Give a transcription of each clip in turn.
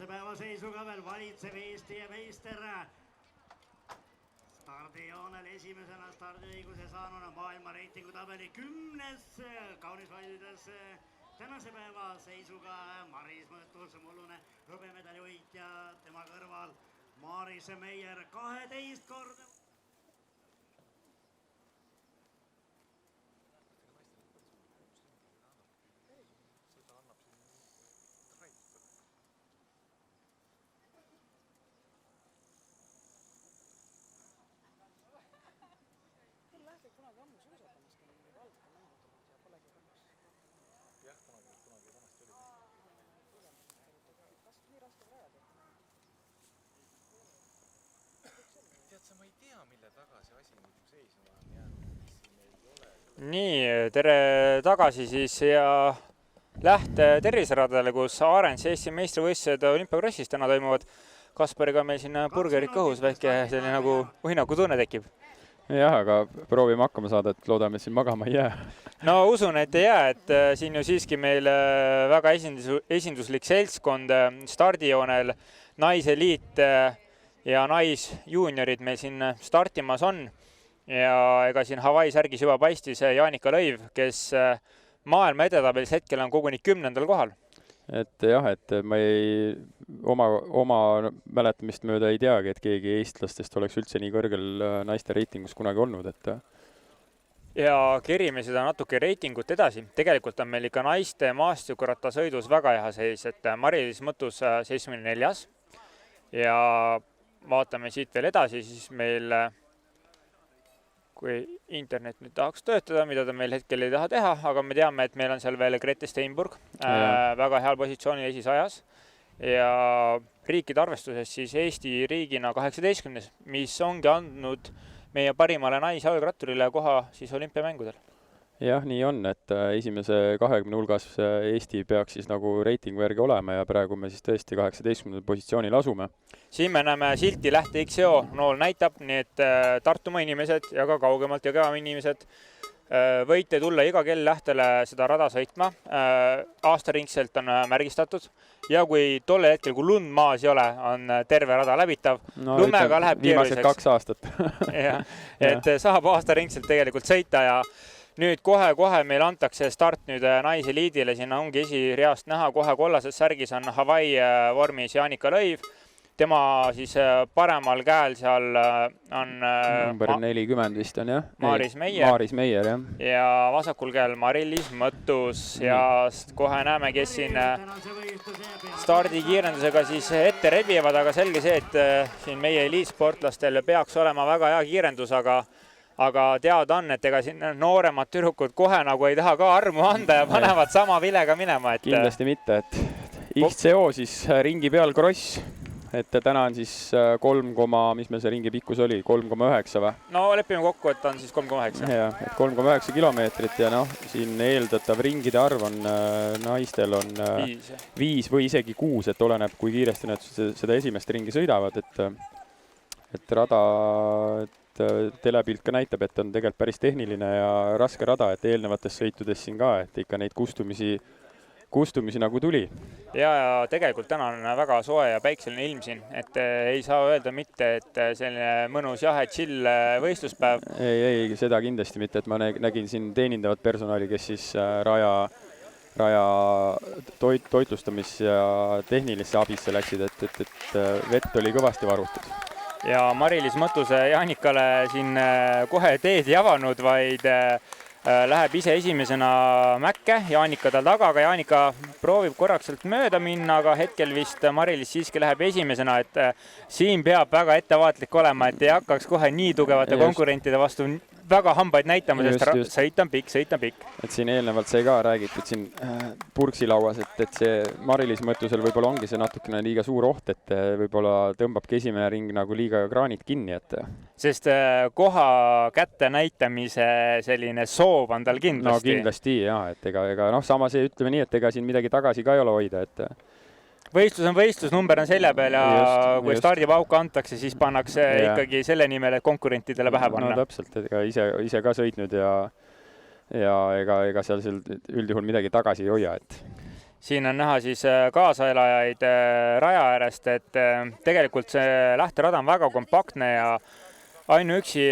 tänase päeva seisuga veel valitsev Eesti ja meister. Stardijoonel esimesena stardiõiguse saanuna maailma reitingu tabeli 10. kaunis valides tänase päeva seisuga Maris Mõttus, mullune hõbemedali võitja, tema kõrval Maris Meier 12 korda. Kunagi ammu suusatamas käinud ja valgata mängud ja polegi korras. Jah, kunagi vanasti oli. Kas nii raske rajad, Tead sa, ma ei tea, mille taga see asi nüüd seisma on jäänud. Siin ei ole. Nii, tere tagasi siis ja lähte terviseradadele, kus Aarens Eesti meistrivõistlused olümpiakrossis täna toimuvad. Kaspariga meil siin burgerid kõhus, väike selline nagu uhinaku tunne tekib. Jah, aga proovime hakkama saada, et loodame, et siin magama ei jää. No usun, et ei jää, et siin ju siiski meil väga esinduslik seltskond stardijoonel, naiseliit ja naisjuuniorid meil siin startimas on. Ja ega siin Hawaii särgis juba paistis Jaanika Lõiv, kes maailma edetabelis hetkel on koguni 10. kohal. Et jah, et ma ei oma mäletamist mööda ei teagi, et keegi eestlastest oleks üldse nii kõrgel naiste reitingus kunagi olnud. Ja kerime seda natuke reitingut edasi. Tegelikult on meil ikka naiste maastikurattasõidus väga hea seis, et Mari-Liis Mõttus 74. Ja vaatame siit veel edasi, siis meil, kui internet nüüd tahaks töötada, mida ta meil hetkel ei taha teha, aga me teame, et meil on seal veel Grete Steinburg väga heal positsioonil esisajas. Ja riikide arvestuses siis Eesti riigina 18, mis ongi andnud meie parimale naisjalgratturile koha siis olümpiamängudel. Jah, nii on, et esimese 20 hulgas Eesti peaks siis nagu reitingu järgi olema ja praegu me siis tõesti 18. positsioonil asume. Siin me näeme silti lähte XO, nool näitab, nii et Tartumaa inimesed ja ka kaugemalt ja Kõva inimesed võite tulla iga kell lähtele seda rada sõitma. Aastaringselt on märgistatud ja kui tolle hetkel, kui lund maas ei ole, on terve rada läbitav. No, lumega läheb viimased 2 aastat. Ja, et saab aastaringselt tegelikult sõita ja nüüd kohe meil antakse start nüüd naiseliidile. Siin ongi esireast näha, kohe kollases särgis on Hawaii vormis Jaanika Lõiv. Tema siis paremal käel seal on number 40 vist on, jah? Maris Meier. Maris Meier, jah. Ja vasakul käel Mari-Liis Mõttus ja kohe näeme, kes siin stardikiirendusega siis ette rebivad, aga selge see, et siin meie eliitsportlastel peaks olema väga hea kiirendus, aga teada on, et ega siin nooremad tüdrukud kohe nagu ei taha ka armu anda ja panevad sama vilega minema. Kindlasti mitte, et XCO siis ringi peal kross. Et täna on siis mis meil see ringi pikkus oli, 3,9 või? No lepime kokku, et on siis 3,9. Jah, et 3,9 kilomeetrit ja siin eeldatav ringide arv on naistel on 5 või isegi 6, et oleneb, kui kiiresti nad seda esimest ringi sõidavad, et rada, telepilt ka näitab, et on tegelikult päris tehniline ja raske rada, et eelnevates sõitudes siin ka, et ikka neid kustumisi nagu tuli. Ja tegelikult täna on väga soe ja päikseline ilm siin, et ei saa öelda mitte, et selline mõnus jahe chill võistluspäev. Ei, seda kindlasti mitte, et ma nägin siin teenindavat personali, kes siis raja toitlustamis- ja tehnilisse abisse läksid, et vett oli kõvasti varutud. Ja Mari-Liis Mõttuse Jaanikale siin kohe teed ei avanud, vaid läheb ise esimesena Mäkke, Jaanika tal taga, aga Jaanika proovib korraks sealt mööda minna, aga hetkel vist Mari-Liis siiski läheb esimesena, et siin peab väga ettevaatlik olema, et ei hakkaks kohe nii tugevate konkurentide vastu väga hambaid näitama, sest sõit on pikk. Et siin eelnevalt sai ka räägitud siin purksilauas, et see Mari-Liis Mõttusel võib-olla ongi see natukene liiga suur oht, et võib-olla tõmbabki esimene ring nagu liiga kraanid kinni. Sest koha kätte näitamise selline soov on tal kindlasti. No kindlasti, jah, et ega samas ütleme nii, et ega siin midagi tagasi ka ei ole hoida, et võistlus on võistlus, number on selja peal ja kui stardipauka antakse, siis pannakse ikkagi selle nimel, et konkurentidele pähe panna. No täpselt, et ega ise ka sõitnud ja ega seal üldjuhul midagi tagasi ei hoia. siin on näha siis kaasaelajaid raja äärest, et tegelikult see lähterada on väga kompaktne ja ainuüksi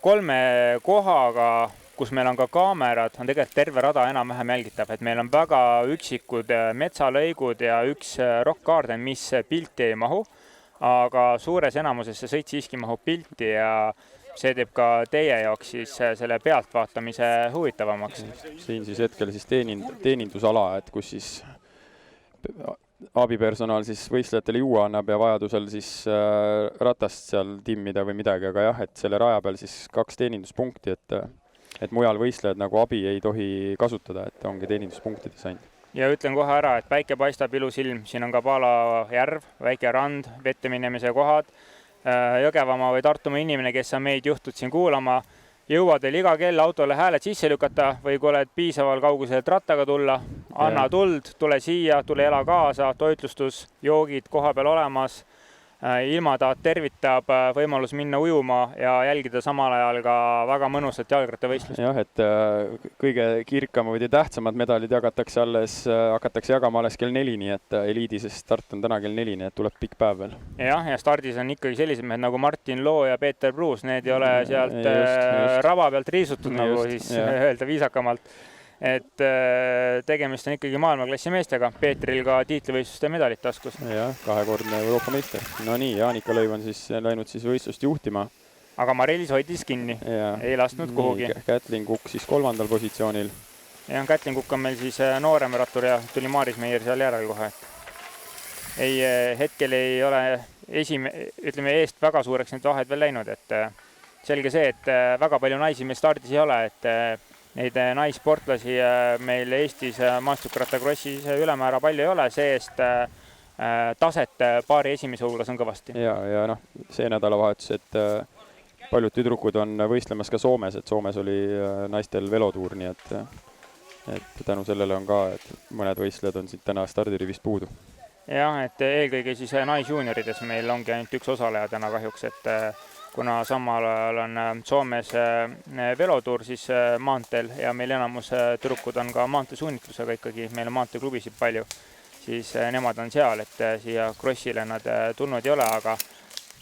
3 kohaga, kus meil on ka kaamerad, on tegelikult terve rada enam-vähem jälgitav, et meil on väga üksikud metsalõigud ja üks rokkkaarden, mis pilti ei mahu, aga suures enamuses see sõit siiski mahub pilti ja see teeb ka teie jaoks siis selle pealtvaatamise huvitavamaks. Siin siis hetkel siis teenindusala, et kus siis abipersonal siis võistlejatele juua annab ja vajadusel siis ratast seal timmida või midagi, aga jah, et selle raja peal siis 2 teeninduspunkti, et mujal võistlejad nagu abi ei tohi kasutada, et ongi teeninduspunktides ainult. Ja ütlen kohe ära, et päike paistab ilus ilm, siin on ka Paala järv, väike rand, vette minemise kohad, Jõgevamaa või Tartumaa inimene, kes on meid juhtud siin kuulama, jõuad veel iga kell autole hääled sisse lükata või kui oled piisaval kauguselt rattaga tulla, anna tuld, tule siia, tule ela kaasa, toitlustus, joogid koha peal olemas, ilmataat tervitab, võimalus minna ujuma ja jälgida samal ajal ka väga mõnusat jalgrattavõistlust. Jah, et kõige kirkamad ja tähtsamad medalid hakatakse jagama alles kell 4, nii et eliidises start on täna kell 4, nii et tuleb pikk päev veel. Jah, ja stardis on ikkagi sellised mehed nagu Martin Loo ja Peeter Pruus, need ei ole sealt rava pealt riisutud, nagu siis öelda viisakamalt. Et tegemist on ikkagi maailmaklassi meestega, Peetril ka tiitlivõistluste medalit taskus. Jah, 2-kordne Euroopa meister. No nii, Jaanika Lõiv on siis läinud siis võistlust juhtima. Aga Marilis hoidis kinni, ei lasknud kuhugi. Kätlin Kukk siis 3. positsioonil. Ja Kätlin Kukk on meil siis noorem rattur ja tuli Maaris Meier seal järel kohe. Hetkel ei ole eest väga suureks need vahed veel läinud, et selge see, et väga palju naisi meil stardis ei ole, et neid naissportlasi meil Eestis maastikrattakrossis ülemäära palju ei ole, see-eest taset paari esimese hulgas on kõvasti. Ja noh, see nädalavahetus, et paljud tüdrukud on võistlemas ka Soomes, et Soomes oli naistel velotuur, nii et tänu sellele on ka, et mõned võistlejad on siit täna stardirivist puudu. Jah, et eelkõige siis naisjuuniorides meil ongi ainult üks osaleja täna kahjuks, et kuna samal ajal on Soomes velotuur siis maanteel ja meil enamus tüdrukud on ka maanteesuunitlusega ikkagi, meil on maanteeklubisid palju, siis nemad on seal, et siia krossile nad tulnud ei ole, aga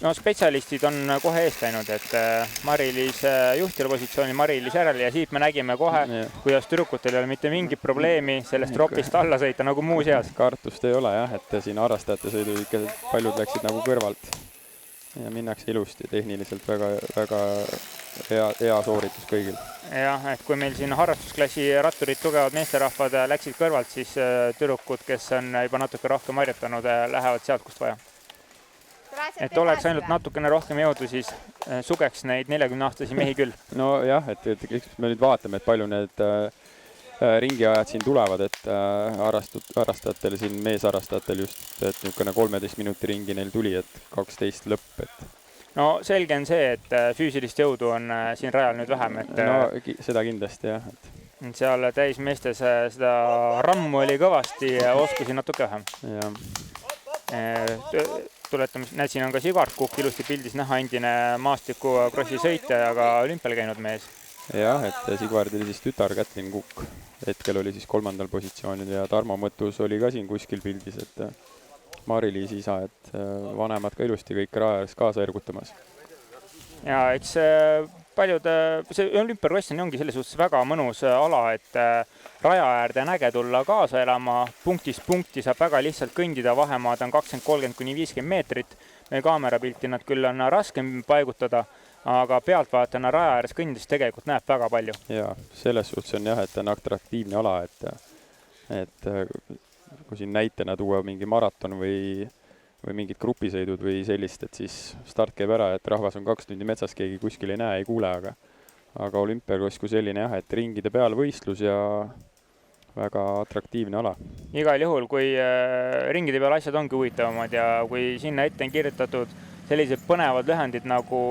no spetsialistid on kohe eest läinud, et Marilis juhtil positsiooni Marilis järele ja siit me nägime kohe, kuidas tüdrukutel ei ole mitte mingit probleemi sellest ropist alla sõita nagu muus eas. Kartust ei ole jah, et siin harrastajate sõidu ikka paljud läksid nagu kõrvalt. Ja minnakse ilusti, tehniliselt väga hea sooritus kõigil. Jah, et kui meil siin harrastusklassi ratturid tugevad meesterahvad läksid kõrvalt, siis tüdrukud, kes on juba natuke rohkem harjutanud, lähevad sealt, kust vaja. Et oleks ainult natukene rohkem jõudu, siis sugeks neid 40-aastasi mehi küll. No jah, et me nüüd vaatame, et palju need ringiajad siin tulevad, et harrastajatel, siin meesharrastajatel just, et niisugune 13 minuti ringi neil tuli, et 12 lõpp. No selge on see, et füüsilist jõudu on siin rajal nüüd vähem. No seda kindlasti jah. Seal täismeestes seda rammu oli kõvasti ja oskusi natuke vähem. Tuletame, näed, siin on ka Sigvard Kukk ilusti pildis näha, endine maastiku krossi sõitja ja ka olümpial käinud mees. Jah, et Sigvard oli siis tütar Kätlin Kukk. Hetkel oli siis 3. positsioonil ja Tarmo Mõttus oli ka siin kuskil pildis, et Mari-Liis isa, et vanemad ka ilusti kõik rajas kaasa ergutamas. Ja eks paljud, see olümpiakross ongi selles suhtes väga mõnus ala, et raja äärde on äge tulla kaasa elama, punktist punkti saab väga lihtsalt kõndida, vahemaad on 20-30-50 meetrit. Meil kaamerapilti nad küll on raskem paigutada, aga pealtvaatajana raja ääres kõndides tegelikult näeb väga palju. Ja selles suhtes on jah, et on atraktiivne ala, et kui siin näitena tuua mingi maraton või mingid grupisõidud või sellist, et siis start käib ära, et rahvas on 2 tundi metsas, keegi kuskil ei näe, ei kuule, aga olümpiakross kui selline jah, et ringide peal võistlus ja väga atraktiivne ala. Igal juhul, kui ringide peal asjad ongi huvitavamad ja kui sinna ette on kirjutatud sellised põnevad lühendid nagu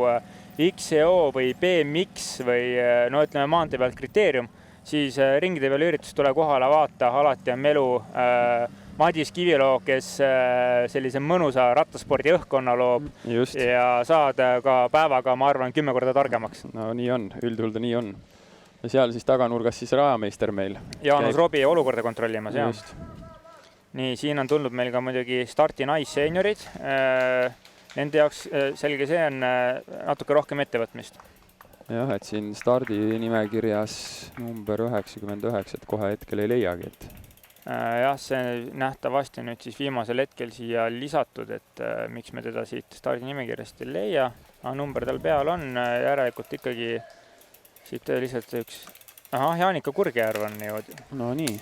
XEO või BMX või no ütleme maantee pealt kriteerium, siis ringide peal üritus tule kohale vaata, alati on melu Madis Kiviloo, kes sellise mõnusa rattaspordi õhkkonna loob. Just. Ja saad ka päevaga, ma arvan, 10 korda targemaks. No nii on, üldjuhul nii on. Ja seal siis taganurgas siis rajameister meil. Jaanus Robi olukorda kontrollimas, jah. Just. nii, siin on tulnud meil ka muidugi starti naisseniorid. Nende jaoks selge see on natuke rohkem ettevõtmist. Jah, et siin stardi nimekirjas number 99, et kohe hetkel ei leiagi, et jah, see nähtavasti nüüd siis viimasel hetkel siia lisatud, et miks me teda siit stardi nimekirjast ei leia. Number tal peal on, järelikult ikkagi siit lihtsalt üks... Jaanika Kurgjärv on niimoodi. No nii.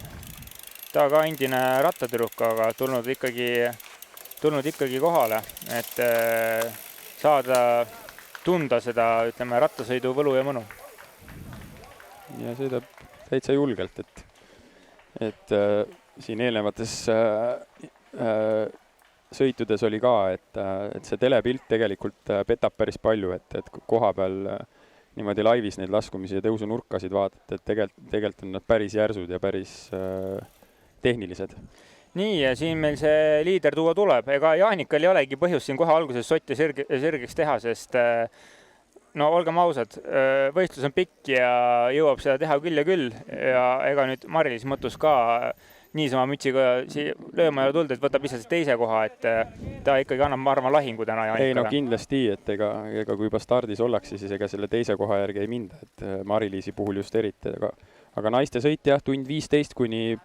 Ta ka endine rattatüdruk, aga tulnud ikkagi kohale, et saada tunda seda, ütleme, rattasõidu võlu ja mõnu. Ja sõidab täitsa julgelt, et siin eelnevates sõitudes oli ka, et see telepilt tegelikult petab päris palju, et koha peal niimoodi laivis neid laskumisi ja tõusunurkasid vaadata, et tegelikult on nad päris järsud ja päris tehnilised. Nii, ja siin meil see liider tuua tuleb. Ega Jaanikal ei olegi põhjust siin kohe alguses sotti sirgeks teha, sest no olgem ausad, võistlus on pikk ja jõuab seda teha küll ja küll. Ja ega nüüd Mari-Liis mõttus ka niisama mütsiga lööma ja tulnud, et võtab lihtsalt teise koha, et ta ikkagi annab, ma arvan, lahingu täna Jaanikale. Ei, no kindlasti, et ega kui juba stardis ollakse, siis ega selle teise koha järgi ei minda, et Mari-Liisi puhul just eriti. Aga naiste sõit jah, tund 15 kuni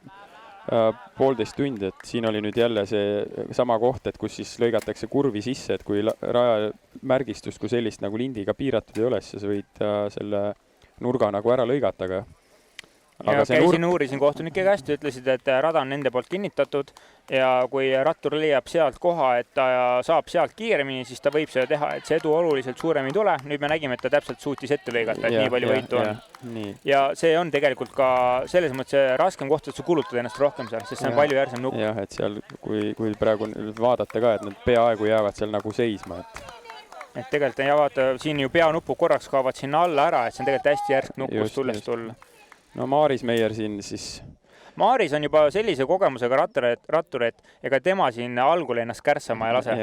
1,5 tundi, et siin oli nüüd jälle see sama koht, et kus siis lõigatakse kurvi sisse, et kui raja märgistust kui sellist nagu lindiga piiratud ei ole, siis sa võid selle nurga nagu ära lõigata. Ja käisin uurisin kohtunike käest, ütlesid, et rada on nende poolt kinnitatud ja kui rattur leiab sealt koha, et ta saab sealt kiiremini, siis ta võib seda teha, et see edu oluliselt suurem ei tule. Nüüd me nägime, et ta täpselt suutis ette lõigata, et nii palju võitu on. Ja see on tegelikult ka selles mõttes raskem koht, et sa kulutad ennast rohkem seal, sest see on palju järsem nukk. Jah, et seal, kui praegu vaadata ka, et need peaaegu jäävad seal nagu seisma. Et tegelikult jäävad, siin ju peanupu korraks kaovad sinna alla ära, et see on tegelikult hästi järsk nukk, kus tulles tulla. No Maaris Meier siin siis... Maaris on juba sellise kogemusega rattur, et ega tema siin algul ennast kärssama ei lase.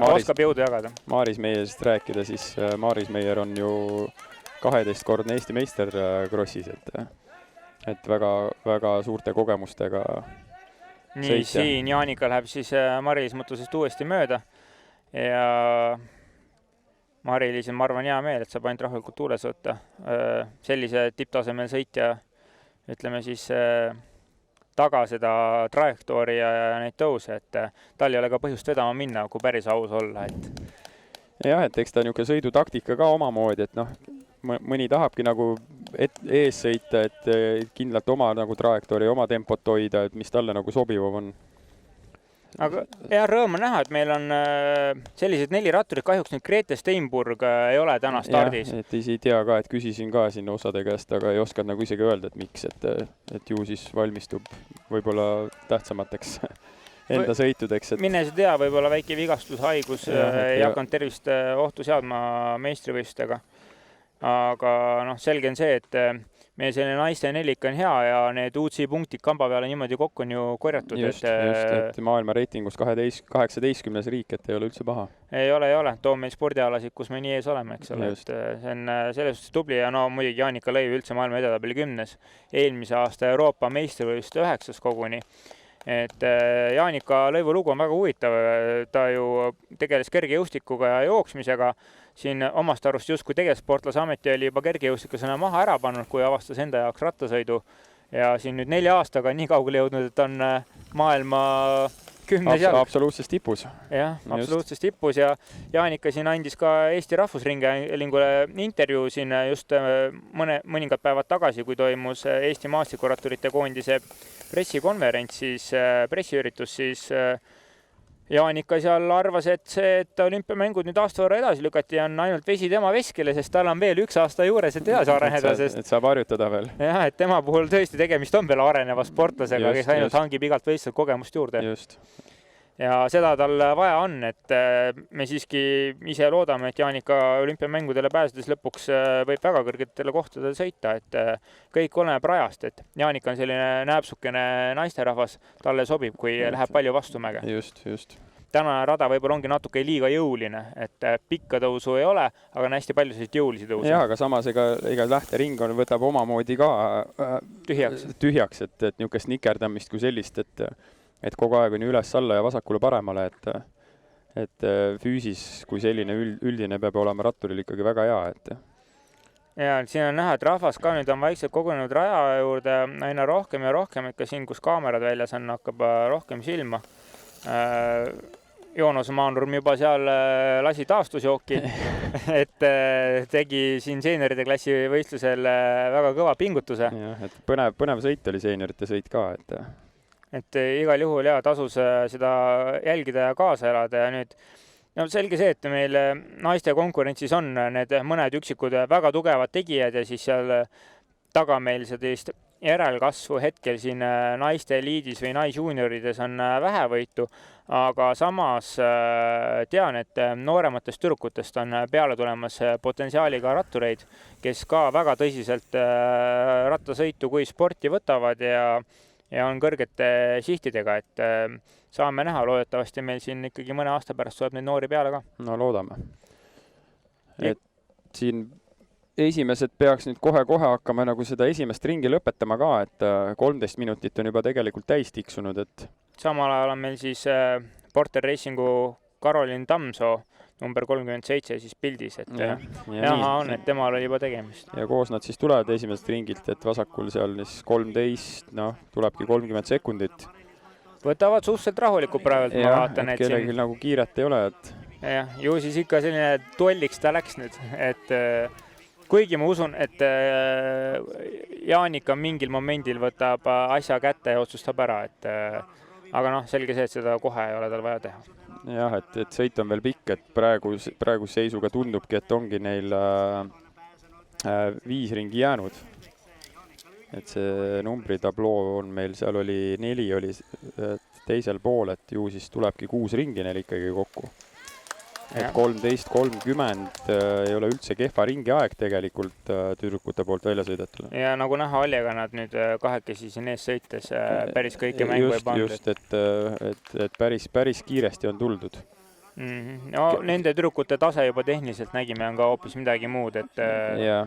Oskab jõudu jagada. Maaris Meierist rääkida, siis Maaris Meier on ju 12-kordne Eesti meister krossis, et väga suurte kogemustega nii, sõitja. Siin Jaanika läheb siis Mari-Liis mõttusest uuesti mööda ja Mari-Liis on, ma arvan, hea meel, et saab ainult rahulikult tuules võtta. Sellise tipptasemel sõitja, ütleme siis, taga seda trajektoori ja neid tõuse, et tal ei ole ka põhjust vedama minna, kui päris aus olla. Jah, et eks ta niisugune sõidutaktika ka omamoodi, et noh, mõni tahabki nagu ees sõita, et kindlalt oma nagu trajektoori, oma tempot hoida, et mis talle nagu sobivam on. Aga hea rõõm on näha, et meil on sellised 4 ratturid, kahjuks nüüd Grete Steinburg ei ole täna stardis. Ja, et ei tea ka, et küsisin ka siin osade käest, aga ei oskanud nagu isegi öelda, et miks, et ju siis valmistub võib-olla tähtsamateks enda sõitudeks. Mine see tea, võib-olla väike vigastus, haigus ei hakanud tervist ohtu seadma meistrivõistlustega. Aga noh, selge on see, et meie selline naiste nelik on hea ja need UCI punktid kamba peale niimoodi kokku on ju korjatud. Just, et maailma reitingus 18 riik, et ei ole üldse paha. Ei ole. Too meil spordialasid, kus me nii ees oleme, eks ole. See on selles suhtes tubli ja no muidugi Jaanika lõi üldse maailma edetabeli 10. Eelmise aasta Euroopa meistrivõistluste 9. koguni. Et Jaanika lõivu lugu on väga huvitav. Ta ju tegeles kergejõustikuga ja jooksmisega. Siin omast arust justkui tegelsportlase ameti oli juba kergejõustikusena maha ära pannud, kui avastas enda jaoks rattasõidu. Ja siin nüüd 4 aastaga nii kaugele jõudnud, et on maailma 10. jalg. Absoluutses tipus. Jah, absoluutses tipus ja Jaanika siin andis ka Eesti Rahvusringhäälingule intervjuu siin just mõningad päevad tagasi, kui toimus Eesti maastikuratturite koondise pressikonverents, siis pressiüritus, siis Jaanika seal arvas, et olümpiamängud nüüd aasta võrra edasi lükati ja on ainult vesi tema veskile, sest tal on veel 1 aasta juures, et edasi areneda. Et saab harjutada veel. Jah, et tema puhul tõesti tegemist on veel areneva sportlasega, kes ainult hangib igalt võistlust kogemust juurde. Just. Ja seda tal vaja on, et me siiski ise loodame, et Jaanika olümpiamängudele pääsedes lõpuks võib väga kõrgetele kohtadele sõita, et kõik oleneb rajast, et Jaanika on selline näepsukene naisterahvas, talle sobib, kui läheb palju vastumäge. Just. Tänane rada võib-olla ongi natuke liiga jõuline, et pikka tõusu ei ole, aga on hästi palju selliseid jõulisi tõusu. Jaa, aga samas ega lähtering võtab omamoodi ka tühjaks, et niisugust nikerdamist kui sellist, et et kogu aeg on ju üles-alla ja vasakule-paremale, et füüsis kui selline üldine peab olema ratturil ikkagi väga hea, et ja siin on näha, et rahvas ka nüüd on vaikselt kogunenud raja juurde aina rohkem ja rohkem, ikka siin, kus kaamerad väljas on, hakkab rohkem silma. Joonas Maanurm juba seal lasi taastusjooki, et tegi siin seenioride klassi võistlusel väga kõva pingutuse. jah, et põnev sõit oli seeniorite sõit ka, et igal juhul tasus seda jälgida ja kaasa elada ja nüüd selge see, et meil naiste konkurentsis on need mõned üksikud väga tugevad tegijad ja siis seal taga meil sellist järelkasvu hetkel siin naiste eliidis või naisjuuniorides on vähevõitu, aga samas tean, et noorematest tüdrukutest on peale tulemas potentsiaaliga rattureid, kes ka väga tõsiselt rattasõitu kui sporti võtavad ja on kõrgete sihtidega, et saame näha, loodetavasti meil siin ikkagi mõne aasta pärast tuleb neid noori peale ka. No loodame. Et siin esimesed peaks nüüd kohe-kohe hakkama nagu seda esimest ringi lõpetama ka, et 13 minutit on juba tegelikult täis tiksunud, et samal ajal on meil siis Porter Racingu Karolin Tammsoo number 37 siis pildis, et näha on, et temal oli juba tegemist. Ja koos nad siis tulevad esimesest ringilt, et vasakul seal siis 13, tulebki 30 sekundit. Võtavad suhteliselt rahulikult praegu, ma vaatan, et kellelgi nagu kiiret ei ole, et ju siis ikka selline duelliks ta läks nüüd, et kuigi ma usun, et Jaanika mingil momendil võtab asja kätte ja otsustab ära, aga selge see, et seda kohe ei ole tal vaja teha. Jah, et sõit on veel pikk, et praegu seisuga tundubki, et ongi neil 5 ringi jäänud. Et see numbritabloo on meil, seal oli 4 oli teisel pool, et ju siis tulebki 6 ringi neil ikkagi kokku. Et 13.30 ei ole üldse kehva ringi aeg tegelikult tüdrukute poolt välja sõidetule. Ja nagu näha oli, aga nad nüüd kahekesi siin ees sõites päris kõike mängu ei pandud. Just, et päris kiiresti on tuldud. No nende tüdrukute tase juba tehniliselt nägime on ka hoopis midagi muud, et ja,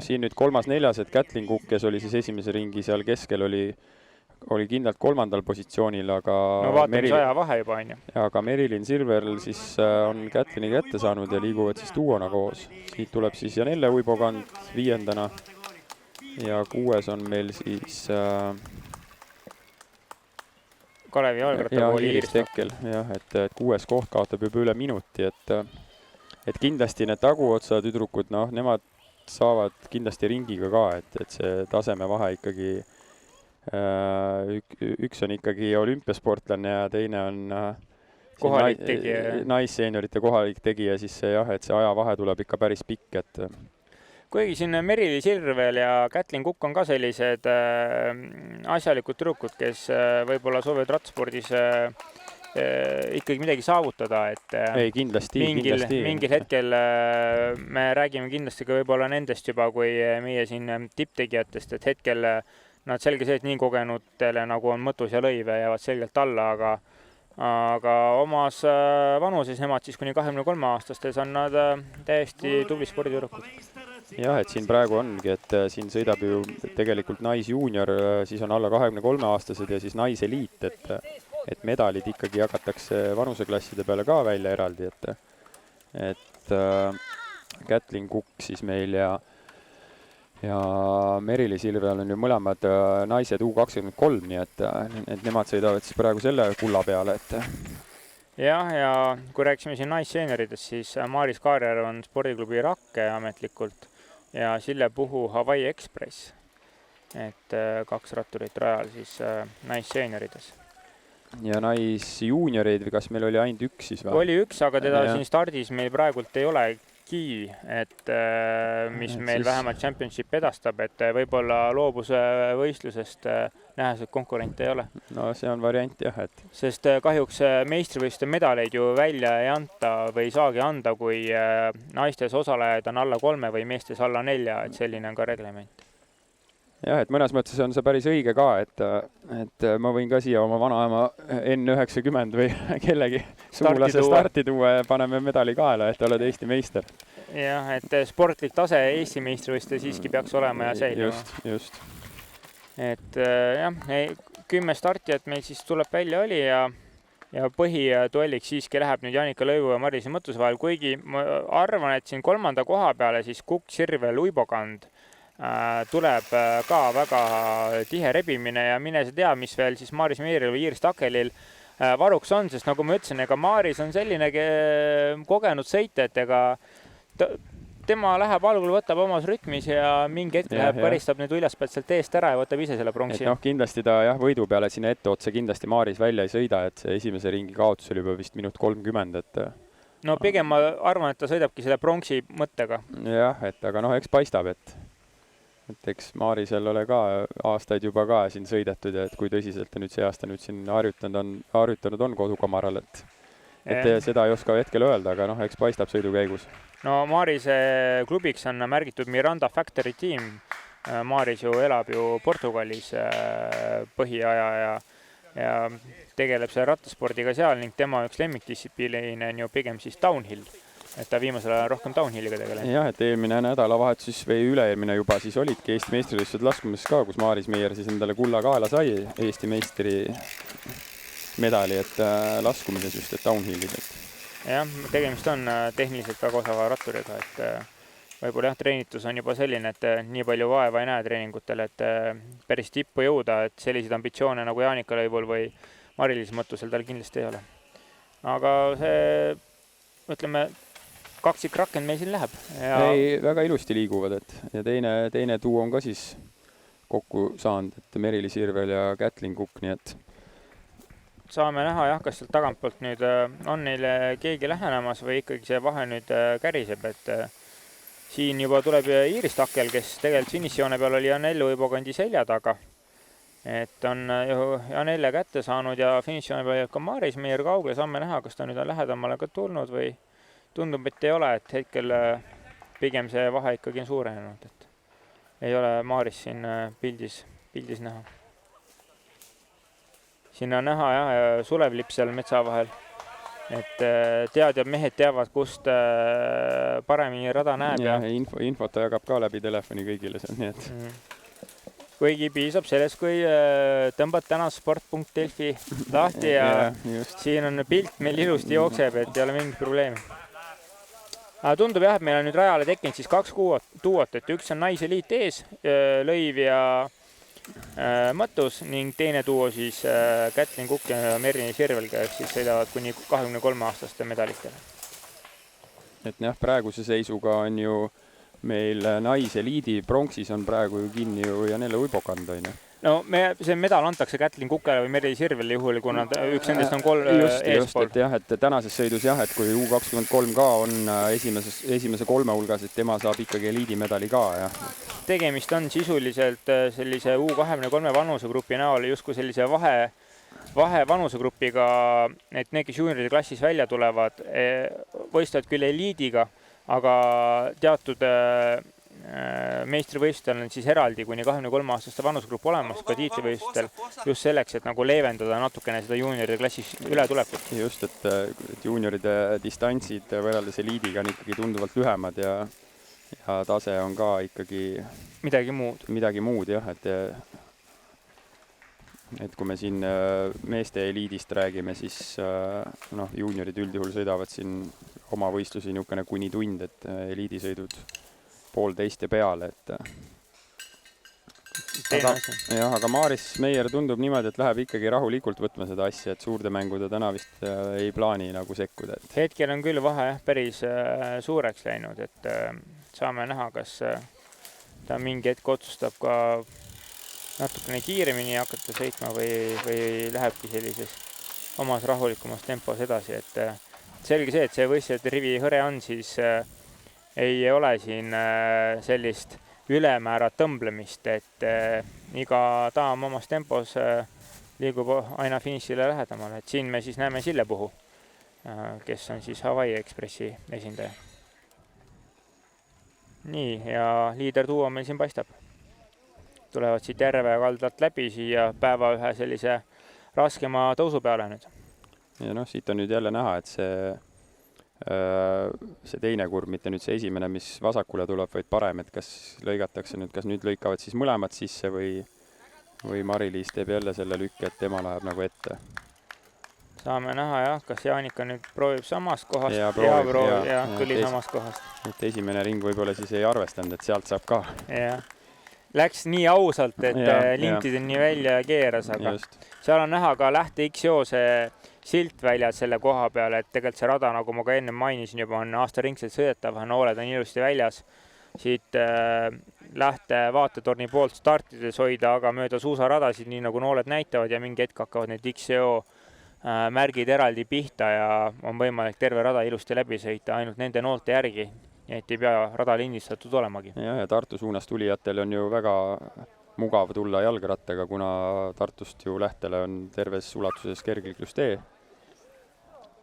siin nüüd 3.-4, et Kätlin Kukk, kes oli siis esimese ringi seal keskel, oli kindlalt 3. positsioonil, aga vaatame saja vahe juba on ju. Aga Merilin Silverl siis on Kätlini kätte saanud ja liiguvad siis duona koos. Siit tuleb siis Janelle Uibokand 5. ja 6. on meil siis Kalevi jalgrattakooli Iiristekkel. Jah, et 6. koht kaotab juba üle minuti, et kindlasti need taguotsa tüdrukud, nemad saavad kindlasti ringiga ka, et see taseme vahe ikkagi üks on ikkagi olümpiasportlane ja teine on naisseeniorite kohalik tegija, siis et see ajavahe tuleb ikka päris pikk, et kuigi siin Merili Silverl ja Kätlin Kukk on ka sellised asjalikud tüdrukud, kes võib-olla soovivad rattaspordis ikkagi midagi saavutada, et ei, kindlasti. Mingil hetkel me räägime kindlasti ka võib-olla nendest juba kui meie siin tipptegijatest, et hetkel nad selge see, et nii kogenutele nagu on Mõtus ja Lõive jäävad selgelt alla, aga omas vanuses nemad siis kuni 23-aastastes on nad täiesti tubli sporditüdrukud. Jah, et siin praegu ongi, et siin sõidab ju tegelikult naisjuunior, siis on alla 23-aastased ja siis naiseliit, et medalid ikkagi jagatakse vanuseklasside peale ka välja eraldi, et Kätlin Kukk siis meil ja Merili Silverl on ju mõlemad naised U23, nii et nemad sõidavad siis praegu selle kulla peale, et jah, ja kui rääkisime siin naisseeneridest, siis Maaris Kaarjar on spordiklubi Rakke ametlikult ja Sille Puhu Hawaii Express, et 2 ratturit rajal siis naisseenerides. Ja naisjuunioreid, kas meil oli ainult 1 siis või? Oli 1, aga teda siin stardis meil praegult ei ole, et mis meil siis vähemalt championship edastab, et võib-olla loobuse võistlusest nähes, et konkurente ei ole. No see on variant jah, et sest kahjuks meistrivõistluste medaleid ju välja ei anta või ei saagi anda, kui naistes osalejaid on alla 3 või meestes alla 4, et selline on ka reglement. Jah, et mõnes mõttes on see päris õige ka, et ma võin ka siia oma vanaema N90 või kellegi sugulase starti tuua ja paneme medali kaela, et oled Eesti meister. Jah, et sportlik tase Eesti meistrivõistlustel siiski peaks olema ja säilima. Just. Et jah, 10 startijat meil siis tuleb välja oli ja põhiduelliks siiski läheb nüüd Jaanika Lõivu ja Marise Mõttuse vahel, kuigi ma arvan, et siin 3. koha peale siis Kukk, Sirvel, Uibokand tuleb ka väga tihe rebimine ja mine sa tea, mis veel siis Maaris Meieril või Iiris Takelil varuks on, sest nagu ma ütlesin, ega Maaris on selline kogenud sõita, et ega tema läheb algul, võtab omas rütmis ja mingi hetk läheb, karistab nüüd Viljaspäält sealt eest ära ja võtab ise selle pronksi. Et kindlasti ta võidu peale sinna etteotsa kindlasti Maaris välja ei sõida, et see esimese ringi kaotus oli juba vist minut 30, et no pigem ma arvan, et ta sõidabki selle pronksi mõttega. Jah, et aga eks paistab, et eks Maarisel ole ka aastaid juba ka siin sõidetud ja et kui tõsiselt ta nüüd see aasta nüüd siin harjutanud on kodukamaral, et seda ei oska hetkel öelda, aga eks paistab sõidu käigus. No Maarise klubiks on märgitud Miranda Factory Team. Maaris ju elab ju Portugalis põhiaja ja tegeleb selle rattaspordiga seal ning tema üks lemmikdistsipliin on ju pigem siis downhill. Et ta viimasel ajal rohkem downhilliga tegeleb. Jah, et eelmine nädalavahetus või üle-eelmine juba siis olidki Eesti meistrivõistlused laskumises ka, kus Maaris Meier siis endale kulla kaela sai Eesti meistri medali, et laskumises just, et downhillis. Jah, tegemist on tehniliselt väga osava ratturiga, et võib-olla treenitus on juba selline, et nii palju vaeva ei näe treeningutel, et päris tippu jõuda, et selliseid ambitsioone nagu Jaanika Lõivul või Mari-Liis Mõttusel tal kindlasti ei ole. Aga see, ütleme, kaksikrakend meil siin läheb. Ei, väga ilusti liiguvad, ja teine tuu on ka siis kokku saanud, et Meri-Liis Irvel ja Kätlin Kukk, nii et saame näha jah, kas sealt tagantpoolt nüüd on neile keegi lähenemas või ikkagi see vahe nüüd käriseb, et siin juba tuleb Iiris Takel, kes tegelikult finišijoone peal oli Janelle Uibokandi selja taga. Et on Janelle kätte saanud ja finišijoone peal ka Maaris Meier kaugel, saame näha, kas ta nüüd on lähedamale ka tulnud või tundub, et ei ole, et hetkel pigem see vahe ikkagi on suurenenud, et ei ole Maaris siin pildis näha. Siin on näha jah, Sulevlipp seal metsa vahel, et teadjad mehed teavad, kust paremini rada näeb. Ja infot ta jagab ka läbi telefoni kõigile seal, nii et kuigi piisab sellest, kui tõmbad täna sport.delfi lahti ja siin on pilt meil ilusti jookseb, et ei ole mingit probleemi. Tundub jah, et meil on nüüd rajale tekkinud siis 2 duot, et üks on naiseliit ees, Lõiv ja Mõttus ning teine duo siis Kätlin Kukk ja Meri-Liis Irvel, kes siis sõidavad kuni 23-aastaste medalitele. Et jah, praeguse seisuga on ju meil naiseliidi pronksis on praegu ju kinni ju Janelle Uibokand, on ju. No see medal antakse Kätlin Kukele või Meri-Liis Irvele juhul, kuna üks nendest on eespool. Just, et jah, et tänases sõidus jah, et kui U23 ka on esimese 3 hulgas, et tema saab ikkagi eliidimedali ka, jah. Tegemist on sisuliselt sellise U23 vanusegrupi näol justkui sellise vahe vanusegrupiga, et need, kes juunioride klassis välja tulevad, võistlevad küll eliidiga, aga teatud meistrivõistlustel on siis eraldi kuni 23-aastaste vanusegrupp olemas ka tiitlivõistlustel just selleks, et nagu leevendada natukene seda juunioride klassis üle tulekut. Just, et juunioride distantsid võrreldes eliidiga on ikkagi tunduvalt lühemad ja tase on ka ikkagi midagi muud jah, et kui me siin meeste eliidist räägime, siis juuniorid üldjuhul sõidavad siin oma võistlusi niisugune kuni tund, et eliidisõidud 1,5 ja peale, et aga Maaris Meier tundub niimoodi, et läheb ikkagi rahulikult võtma seda asja, et suurde mängu ta täna vist ei plaani nagu sekkuda. Hetkel on küll vahe päris suureks läinud, et saame näha, kas ta mingi hetk otsustab ka natukene kiiremini hakata sõitma või lähebki sellises omas rahulikumas tempos edasi, et selge see, et see võistlejate rivi hõre on, siis ei ole siin sellist ülemäära tõmblemist, et iga daam omas tempos liigub aina finišile lähedamale, et siin me siis näeme Sillepuhu, kes on siis Hawaii Expressi esindaja. Nii, ja liiderduo meil siin paistab. Tulevad siit järve kaldalt läbi siia päeva ühe sellise raskema tõusu peale nüüd. Ja siit on nüüd jälle näha, et see teine kurv, mitte nüüd see esimene, mis vasakule tuleb, vaid parem, et kas lõigatakse nüüd, kas nüüd lõikavad siis mõlemad sisse või või Mari-Liis teeb jälle selle lükke, et tema läheb nagu ette. Saame näha jah, kas Jaanika nüüd proovib samast kohast Ja proovib, ja tuli samast kohast. Et esimene ring võib-olla siis ei arvestanud, et sealt saab ka. Ja. Läks nii ausalt, et lintideni välja ja keeras, aga Just. seal on näha ka lähte XO see silt väljas selle koha peale, et tegelikult see rada, nagu ma ka enne mainisin juba, on aastaringselt sõidetav, nooled on ilusti väljas. Siit lähte vaatetorni poolt startides hoida, aga mööda suusaradasid, nii nagu nooled näitavad ja mingi hetk hakkavad need XO märgid eraldi pihta ja on võimalik terve rada ilusti läbi sõita ainult nende noolte järgi, et ei pea rada lindistatud olemagi. Ja Tartu suunas tulijatel on ju väga mugav tulla jalgrattaga, kuna Tartust ju lähtele on terves ulatuses kergliiklustee.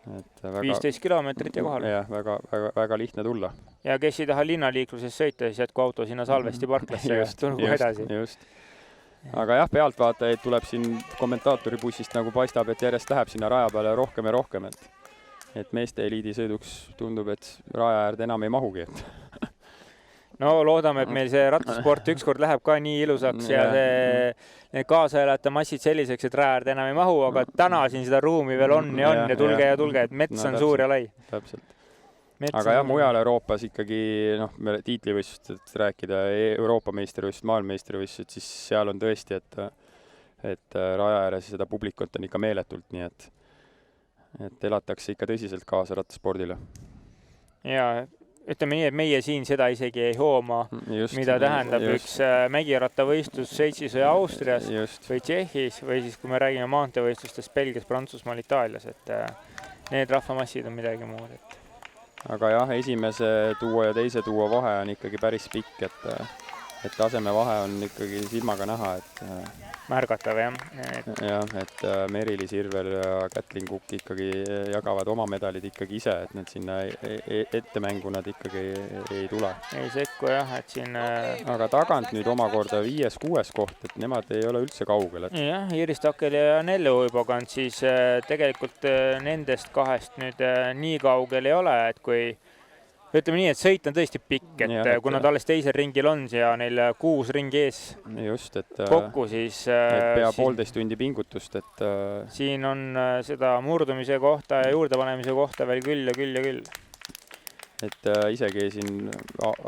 15 kilomeetrit ja kohal. Jah, väga lihtne tulla. Ja kes ei taha linnaliikluses sõita, siis jätku auto sinna Salvesti parklasse ja tulgu edasi. Just. Aga jah, pealtvaatajaid tuleb siin kommentaatori bussist nagu paistab, et järjest läheb sinna raja peale rohkem ja rohkem, et meeste eliidi sõiduks tundub, et raja äärde enam ei mahugi. No loodame, et meil see rattasport ükskord läheb ka nii ilusaks ja need kaasaelajate massid selliseks, et raja äärde enam ei mahu, aga täna siin seda ruumi veel on ja tulge, et mets on suur ja lai. Täpselt. Aga jah, mujal Euroopas ikkagi, tiitlivõistlustest rääkida, Euroopa meistrivõistlust, maailmameistrivõistlused, siis seal on tõesti, et raja ääres seda publikut on ikka meeletult, nii et elatakse ikka tõsiselt kaasa rattaspordile. Ja ütleme nii, et meie siin seda isegi ei hooma, mida tähendab üks mägirattavõistlus Šveitsis või Austrias või Tšehhis või siis, kui me räägime maanteevõistlustest Belgias, Prantsusmaal, Itaalias, et need rahvamassid on midagi muud. Aga jah, esimese duo ja teise duo vahe on ikkagi päris pikk, et taseme vahe on ikkagi silmaga näha, et märgatav, jah. Jah, et Meri-Liis Irvel ja Kätlin Kukk ikkagi jagavad oma medalid ikkagi ise, et need sinna ettemängu nad ikkagi ei tule. Ei sekku jah, et siin... Aga tagant nüüd omakorda 5.–6. koht, et nemad ei ole üldse kaugel. Jah, Iiris Takel ja Nelle Uibogant siis tegelikult nendest kahest nüüd nii kaugel ei ole, et kui ütleme nii, et sõit on tõesti pikk, et kui nad alles teisel ringil on ja neil 6 ringi ees kokku, siis... Pea 1,5 tundi pingutust, et... Siin on seda murdumise kohta ja juurdepanemise kohta veel küll ja küll ja küll. Et isegi siin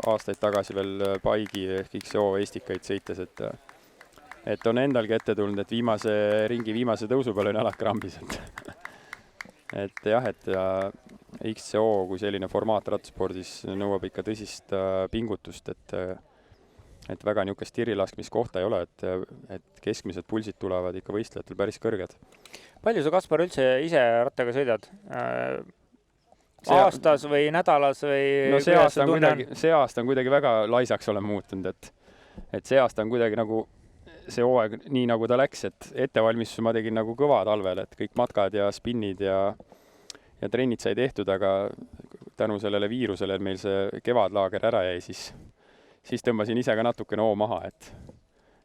aastaid tagasi veel Paigi ehk XO Estikaid sõites, et on endalgi ette tulnud, et viimase tõusu peal on jalad krambis. Et jah, et XO kui selline formaat rattaspordis nõuab ikka tõsist pingutust, et väga niisugust tirilaskmiskohta ei ole, et keskmised pulsid tulevad ikka võistlejatel päris kõrged. Palju sa, Kaspar, üldse ise rattaga sõidad? Aastas või nädalas või... No see aasta on kuidagi väga laisaks olen muutunud, et see aasta on kuidagi nagu see hooaeg nii nagu ta läks, et ettevalmistus ma tegin nagu kõva talvel, et kõik matkad ja spinnid ja trennid sai tehtud, aga tänu sellele viirusele meil see kevadlaager ära jäi, siis tõmbasin ise ka natukene hoo maha,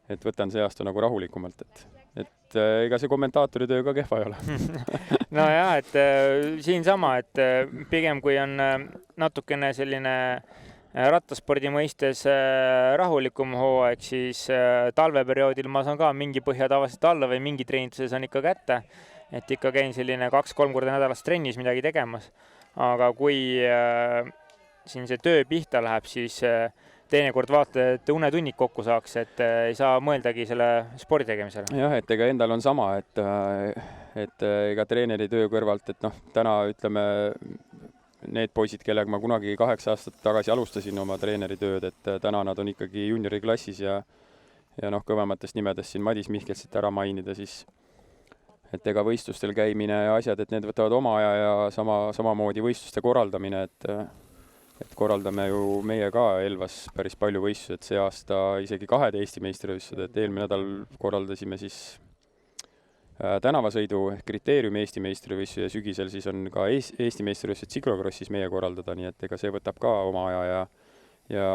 et võtan see aasta nagu rahulikumalt, et ega see kommentaatori töö ka kehva ei ole. No jah, et siinsama, et pigem kui on natukene selline rattaspordi mõistes rahulikum hooaeg, siis talveperioodil ma saan ka mingi põhja tavaliselt alla või mingi treenituses on ikka kätte, et ikka käin selline 2-3 korda nädalas trennis midagi tegemas. Aga kui siin see töö pihta läheb, siis teinekord vaata, et unetunnik kokku saaks, et ei saa mõeldagi selle spordi tegemisele. Jah, et ega endal on sama, et ega treeneri töö kõrvalt, et täna ütleme need poisid, kellega ma kunagi 8 aastat tagasi alustasin oma treeneritööd, et täna nad on ikkagi juniori klassis ja kõvematest nimedest siin Madis Mihkelsit ära mainida, siis et ega võistlustel käimine ja asjad, et need võtavad oma aja ja samamoodi võistluste korraldamine, et korraldame ju meie ka Elvas päris palju võistlused, see aasta isegi 2 Eesti meistrivõistlused, et eelmine nädal korraldasime siis tänavasõidu kriteeriumi Eesti meistrivõistlus ja sügisel siis on ka Eesti meistrivõistlused Tsiklokrossis meie korraldada, nii et ega see võtab ka oma aja ja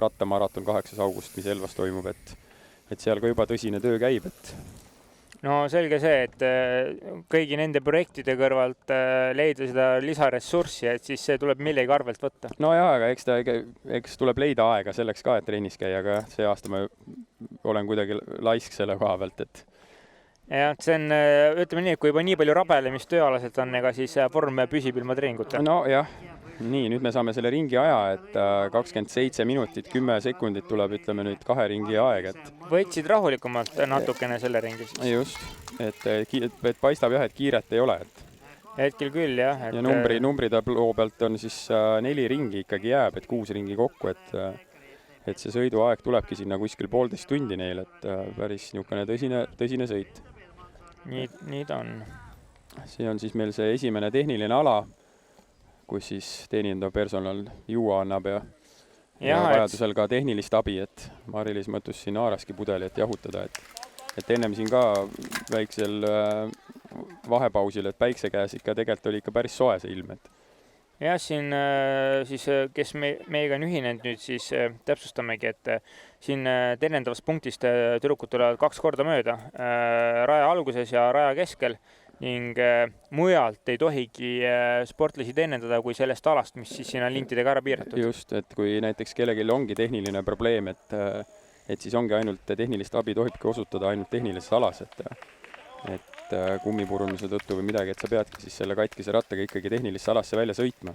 rattamaraton 8. august, mis Elvas toimub, et seal ka juba tõsine töö käib, no selge see, et kõigi nende projektide kõrvalt leida seda lisaressurssi, et siis see tuleb millegi arvelt võtta. no jaa, aga eks tuleb leida aega selleks ka, et trennis käia, aga jah, see aasta ma olen kuidagi laisk selle koha pealt, et jah, see on, ütleme nii, et kui juba nii palju rabelemist tööalaselt on, ega siis vorm püsib ilma treeninguta. no jah, nii, nüüd me saame selle ringi aja, et 27 minutit, 10 sekundit tuleb, ütleme nüüd 2 ringi aeg, et võtsid rahulikumalt natukene selle ringi siis? just, et paistab jah, et kiiret ei ole, et hetkel küll jah. ja numbritabloo pealt on siis 4 ringi ikkagi jääb, et 6 ringi kokku, et see sõiduaeg tulebki sinna kuskil 1,5 tundi neil, et päris niisugune tõsine sõit. Nii ta on. See on siis meil see esimene tehniline ala, kus siis teenindav personal juua annab ja vajadusel ka tehnilist abi, et Mari-Liis mõttus siin haaraski pudeli, et jahutada, et ennem siin ka väiksel vahepausil, et päikse käes ikka tegelikult oli ikka päris soe see ilm, et jah, siin siis, kes meiega on ühinenud nüüd, siis täpsustamegi, et siin teenindavast punktist tüdrukud tulevad 2 korda mööda, raja alguses ja raja keskel ning mujalt ei tohigi sportlasi teenindada kui sellest alast, mis siis siin on lintidega ära piiratud. just, et kui näiteks kellelgi ongi tehniline probleem, et siis ongi ainult tehnilist abi tohibki osutada ainult tehnilises alas, et kummipurumise tõttu või midagi, et sa peadki siis selle katkise rattaga ikkagi tehnilisse alasse välja sõitma.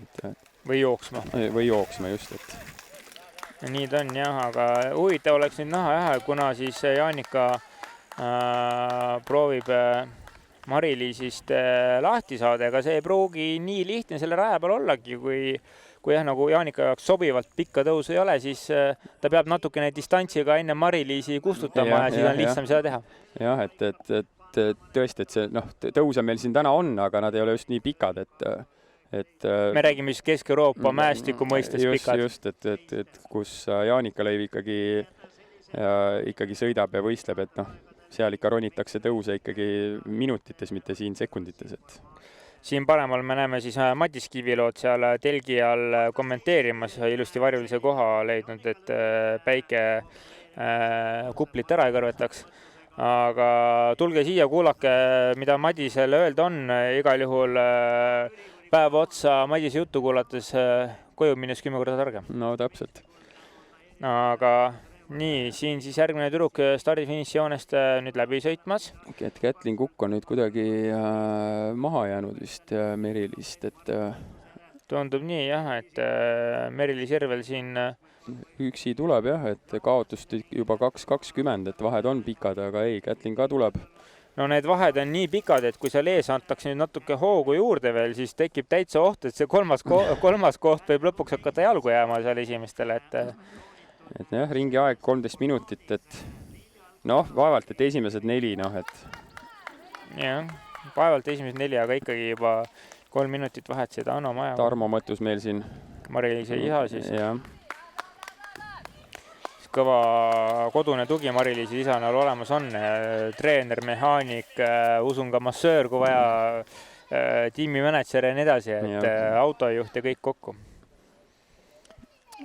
Või jooksma. Või jooksma, just. Et nii ta on jah, aga huvitav oleks nüüd näha jah, kuna siis Jaanika proovib Mari-Liisist lahti saada, ega see ei pruugi nii lihtne selle raja peal ollagi, kui jah, nagu Jaanika jaoks sobivalt pikka tõusu ei ole, siis ta peab natukene distantsiga enne Mari-Liisi kustutama ja siis on lihtsam seda teha. jah, et tõesti, et see tõuse meil siin täna on, aga nad ei ole just nii pikad, et me räägime siis Kesk-Euroopa mäestiku mõistes pikad. Just, et kus Jaanika Leiv ikkagi sõidab ja võistleb, et seal ikka ronitakse tõuse ikkagi minutites, mitte siin sekundites, et siin paremal me näeme siis Madis Kivilood seal telgi all kommenteerimas, ilusti varjulise koha leidnud, et päike kuplit ära ei kõrvetaks. Aga tulge siia, kuulake, mida Madisel öelda on, igal juhul päeva otsa Madise juttu kuulates koju minnes 10 korda targem. no täpselt. Aga nii, siin siis järgmine tüdruk stardifinišijoonest nüüd läbi sõitmas. Et Kätlin Kukk on nüüd kuidagi maha jäänud vist Meri-Liist, et tundub nii jah, et Meri-Liis Järvel siin üksi tuleb jah, et kaotust juba 2.20, et vahed on pikad, aga ei, Kätlin ka tuleb. No need vahed on nii pikad, et kui seal ees antakse nüüd natuke hoogu juurde veel, siis tekib täitsa oht, et see kolmas koht võib lõpuks hakata jalgu jääma seal esimestele, et jah, ringi aeg 13 minutit, et vaevalt, et esimesed 4, et jah, vaevalt esimesed 4, aga ikkagi juba 3 minutit vahet seda on oma aja. Tarmo mõttus meil siin. Mari-Liise isa siis. Jah. Kõva kodune tugi Mari-Liise isa näol olemas on. Treener, mehaanik, usun ka massöör, kui vaja, tiimimänedžer ja nii edasi, et autojuht ja kõik kokku.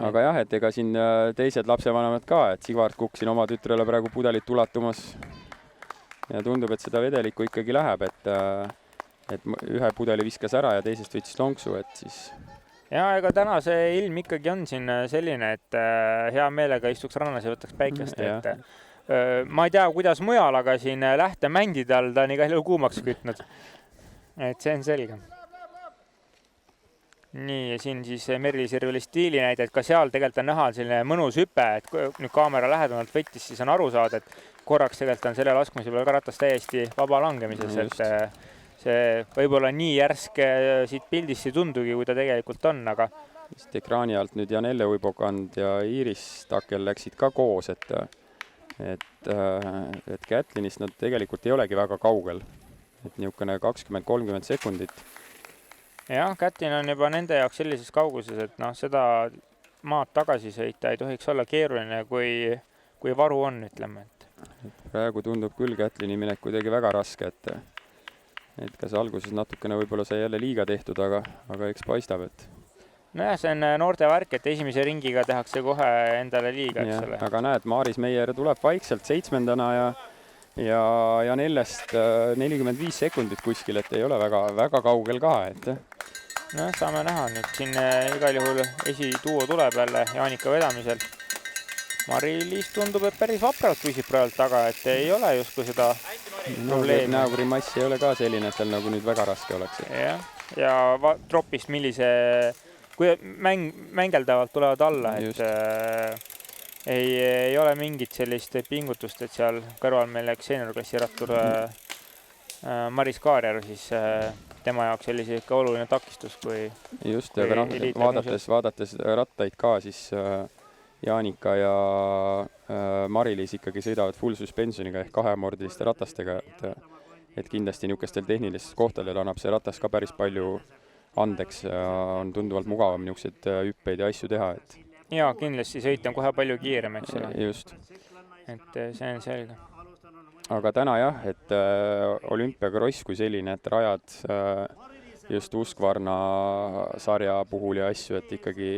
Aga jah, et ega siin teised lapsevanemad ka, et Sigvard Kukk siin oma tütrele praegu pudelit ulatumas ja tundub, et seda vedelikku ikkagi läheb, et ühe pudeli viskas ära ja teisest võttis lonksu, et siis ja ega täna see ilm ikkagi on siin selline, et hea meelega istuks rannas ja võtaks päikest, et ma ei tea, kuidas mujal, aga siin lähtemändide all ta on igal juhul kuumaks kütnud. Et see on selge. Nii, ja siin siis Meri-Liis Järveli stiili näide, et ka seal tegelikult on näha selline mõnus hüpe, et kui nüüd kaamera lähedamalt võttis, siis on aru saada, et korraks tegelikult on selle laskmise peal ka ratas täiesti vaba langemises, et see võib-olla nii järsk siit pildist ei tundugi, kui ta tegelikult on, aga sest ekraani alt nüüd Janelle Uibokand ja Iiris Takel läksid ka koos, et Kätlinist nad tegelikult ei olegi väga kaugel, et niisugune 20-30 sekundit. Jah, Kätlin on juba nende jaoks sellises kauguses, et seda maad tagasi sõita ei tohiks olla keeruline, kui varu on, ütleme. Praegu tundub küll Kätlini minek kuidagi väga raske, et kas alguses natukene võib-olla sai jälle liiga tehtud, aga eks paistab, et nojah, see on noorte värk, et esimese ringiga tehakse kohe endale liiga, eks ole. Aga näed, Maaris Meier tuleb vaikselt 7. ja Janellest 45 sekundit kuskil, et ei ole väga kaugel ka, et noh, saame näha nüüd siin igal juhul esituo tuleb jälle Jaanika vedamisel. Mari-Liis tundub, et päris vapralt püsib praegu taga, et ei ole justkui seda probleemi. näokuri mass ei ole ka selline, et tal nagu nüüd väga raske oleks. Ja tropist kui mängeldavalt tulevad alla, et ei ole mingit sellist pingutust, et seal kõrval meil läks seniorklassi rattur Maris Kaarjar, siis tema jaoks sellise ikka oluline takistus, kui just, aga vaadates rattaid ka, siis Jaanika ja Mari-Liis ikkagi sõidavad full suspensioniga ehk kahemordiliste ratastega, et kindlasti niisugustel tehnilistel kohtadel annab see ratas ka päris palju andeks ja on tunduvalt mugavam niisuguseid hüppeid ja asju teha, et ja kindlasti sõit on kohe palju kiirem, eks ole. Just. Et see on selge. Aga täna jah, et olümpiakross kui selline, et rajad just Uskvarna sarja puhul ja asju, et ikkagi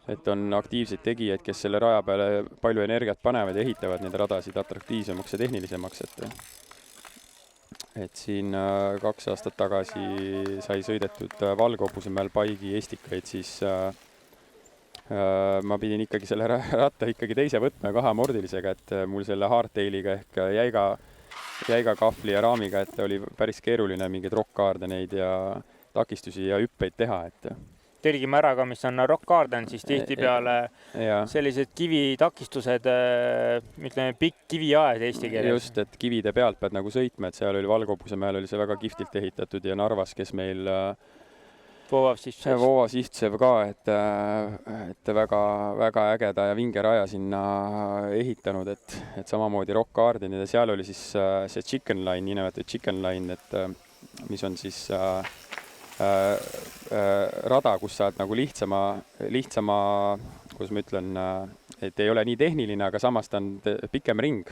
et on aktiivseid tegijaid, kes selle raja peale palju energiat panevad ja ehitavad neid radasid atraktiivsemaks ja tehnilisemaks, et siin 2 aastat tagasi sai sõidetud Valghobusemäel Paigi estikaid, siis ma pidin ikkagi selle ratta ikkagi teise võtma ja kahemordilisega, et mul selle hardtailiga ehk jäiga kahvli ja raamiga, et oli päris keeruline mingeid rock-kaarde neid ja takistusi ja hüppeid teha, et tõlgime ära ka, mis on Rock Garden, siis tihtipeale sellised kivitakistused, ütleme pikk kiviaed eesti keeles. Just, et kivide pealt pead nagu sõitma, et seal oli Valghobusemäel oli see väga kihvtilt ehitatud ja Narvas, kes meil Voova Sihtsev ka, et väga ägeda ja vinge raja sinna ehitanud, et samamoodi Rock Garden ja seal oli siis see Chicken Line, niinimetatud Chicken Line, et mis on siis rada, kus saad nagu lihtsama, kuidas ma ütlen, et ei ole nii tehniline, aga samas ta on pikem ring.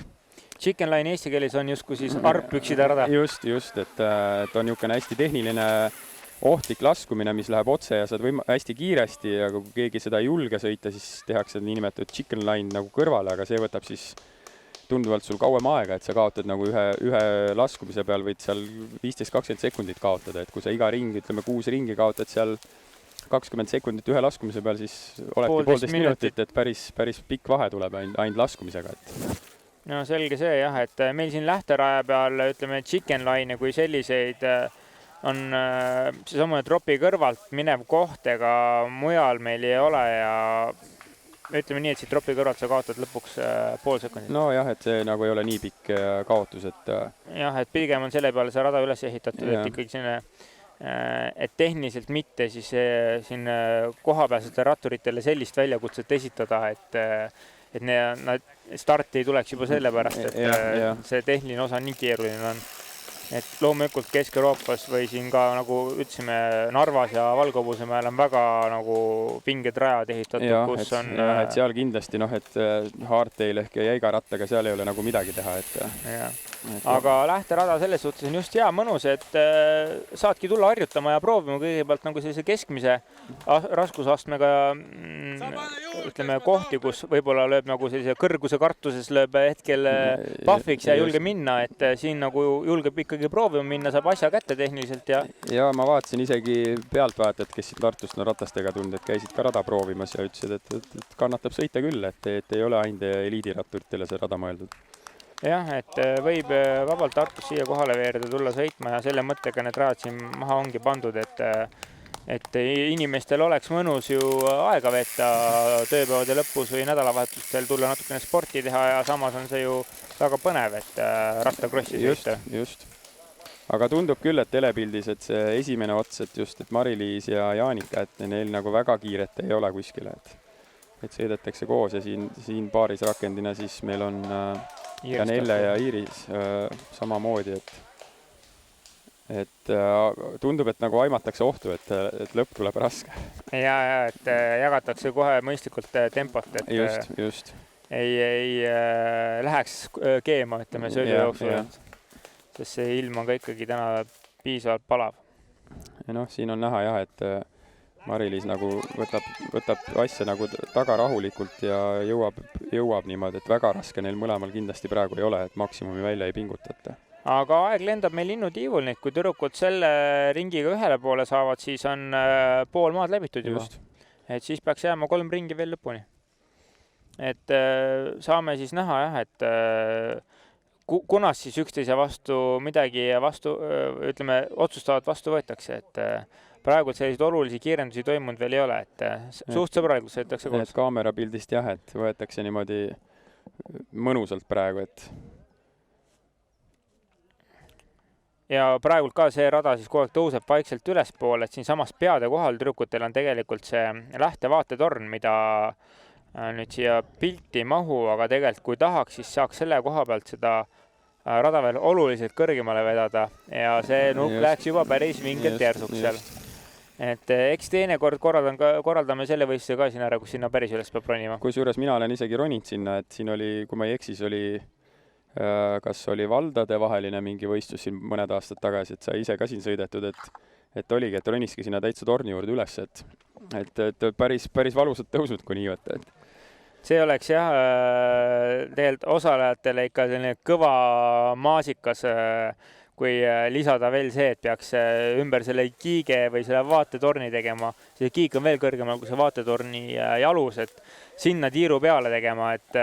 Chicken Line eesti keeles on justkui siis arppükside rada. Just, et on niisugune hästi tehniline ohtlik laskumine, mis läheb otse ja saad hästi kiiresti, aga kui keegi seda ei julge sõita, siis tehakse niinimetatud Chicken Line nagu kõrvale, aga see võtab siis tunduvalt sul kauem aega, et sa kaotad nagu ühe laskumise peal võid seal 15-20 sekundit kaotada, et kui sa iga ring, ütleme 6 ringi kaotad seal 20 sekundit ühe laskumise peal, siis oledki 1,5 minutit, et päris pikk vahe tuleb ainult laskumisega. No selge see jah, et meil siin lähteraja peal, ütleme Chicken Line kui selliseid on seesama tropi kõrvalt minev koht, ega mujal meil ei ole ja ütleme nii, et siit tropi kõrvalt sa kaotad lõpuks pool sekundit. No jah, et see nagu ei ole nii pikk kaotus, et jah, et pigem on selle peale see rada üles ehitatud, et ikkagi selline, et tehniliselt mitte siis siin kohapealsetele ratturitele sellist väljakutset esitada, et nad starti ei tuleks juba selle pärast, et see tehniline osa nii keeruline on. Et loomulikult Kesk-Euroopas või siin ka, nagu ütlesime, Narvas ja Valghobusemäel on väga nagu pinged rajad ehitatud, kus on et seal kindlasti, et hardtail ehk jäiga rattaga seal ei ole nagu midagi teha, aga lähterada selles suhtes on just hea mõnus, et saadki tulla harjutama ja proovima kõigepealt nagu sellise keskmise raskusastmega ütleme kohti, kus võib-olla lööb nagu sellise kõrguse kartuses lööb hetkel pahviks ja julge minna, et siin nagu julgeb ikkagi proovima minna, saab asja kätte tehniliselt ja ma vaatasin isegi pealtvaatajad, kes siit Tartust ratastega tulnud, et käisid ka rada proovimas ja ütlesid, et kannatab sõita küll, et ei ole ainult eliidiratturitele see rada mõeldud. Jah, et võib vabalt Tartus siia kohale veerida, tulla sõitma ja selle mõttega need rajad siin maha ongi pandud, et inimestel oleks mõnus ju aega veeta tööpäevade lõpus või nädalavahetustel tulla natukene sporti teha ja samas on see ju väga põnev, et rattakrossi sõita. Just. Aga tundub küll, et telepildis, et see esimene ots, et Mari-Liis ja Jaanika, et neil nagu väga kiiret ei ole kuskile, et sõidetakse koos ja siin paaris rakendina siis meil on Janelle ja Iiris samamoodi, et tundub, et nagu aimatakse ohtu, et lõpp tuleb raske. Ja, et jagatakse kohe mõistlikult tempot, et just. Ei läheks keema, ütleme, söödu jooksul, sest see ilm on ka ikkagi täna piisavalt palav. Ja siin on näha jah, Mari-Liis nagu võtab asja nagu taga rahulikult ja jõuab niimoodi, et väga raske neil mõlemal kindlasti praegu ei ole, et maksimumi välja ei pingutata. Aga aeg lendab meil linnutiivul, nii kui tüdrukud selle ringiga ühele poole saavad, siis on pool maad läbitud juba. Et siis peaks jääma 3 ringi veel lõpuni. Et saame siis näha jah, et kunas siis üksteise vastu midagi ütleme, otsustavalt vastu võetakse, et praegu selliseid olulisi kiirendusi toimunud veel ei ole, et suht sõbralikult sõidetakse koos. Kaamerapildist jah, et võetakse niimoodi mõnusalt praegu, et ja praegult ka see rada siis kogu aeg tõuseb vaikselt ülespoole, et siin samas peade kohal tüdrukutel on tegelikult see lähtevaatetorn, mida nüüd siia pilti ei mahu, aga tegelikult kui tahaks, siis saaks selle koha pealt seda rada veel oluliselt kõrgemale vedada ja see nukk läheks juba päris vingelt järsuks seal. Et eks teinekord korraldame selle võistluse ka siin ära, kus sinna päris üles peab ronima. Kusjuures mina olen isegi roninud sinna, et siin oli, kui ma ei eksis, kas oli valdade vaheline mingi võistlus siin mõned aastad tagasi, et sa ise ka siin sõidetud, et oligi, et roniski sinna täitsa torni juurde üles, et päris valusad tõusud, kui nii võtta. See oleks jah, tegelikult osalejatele ikka selline kõva maasikas, kui lisada veel see, et peaks ümber selle kiige või selle vaatetorni tegema. See kiig on veel kõrgemal kui see vaatetorni jalus, et sinna tiiru peale tegema, et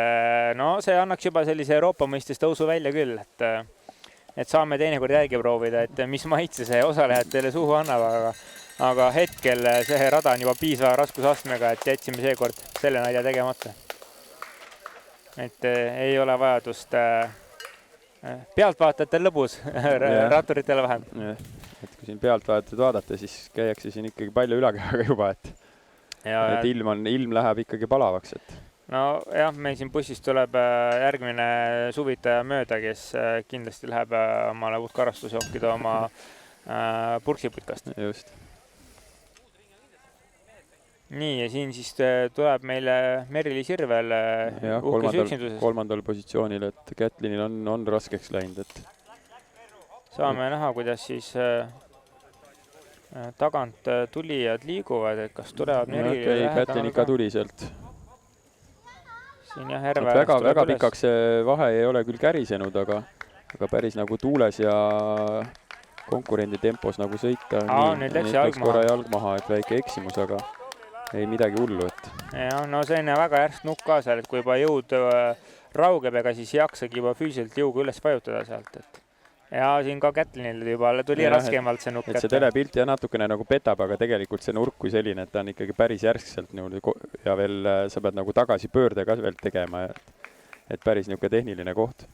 no see annaks juba sellise Euroopa mõistes tõusu välja küll, et saame teinekord järgi proovida, et mis maitse see osalejatele suhu annab, aga hetkel see rada on juba piisava raskusastmega, et jätsime seekord selle nalja tegemata. Et ei ole vajadust pealtvaatajatel lõbus, ratturitel vähem. Et kui siin pealtvaatajad vaadata, siis käiakse siin ikkagi palju ülekäega juba, et ilm läheb ikkagi palavaks. No jah, meil siin bussis tuleb järgmine suvitaja mööda, kes kindlasti läheb omale uut karastuse okkida oma purksiputkast. Just. Nii, ja siin siis tuleb meile Meri-Liis Irvel uhkes üksinduses. Kolmandal positsioonil, et Kätlinil on raskeks läinud. Saame näha, kuidas siis tagant tulijad liiguvad, et kas tulevad Meri-Liis lähedamalt. Kätlin ikka tuli sealt. Siin jah, Herve. Väga pikaks see vahe ei ole küll kärisenud, aga päris nagu tuules ja konkurendi tempos nagu sõita. Nüüd läks jalg maha, et väike eksimus, aga ei midagi hullu, et. Ja, no see on väga järsk nukk ka seal, et kui juba jõud raugeb, ega siis jaksagi juba füüsiliselt jõuga üles vajutada sealt, et. Ja siin ka Kätlinil juba tuli raskemalt see nukk. Et see telepilt ja natukene nagu petab, aga tegelikult see nurk kui selline, et ta on ikkagi päris järskselt ja veel sa pead nagu tagasi pöörde ka veel tegema, et päris niisugune tehniline koht.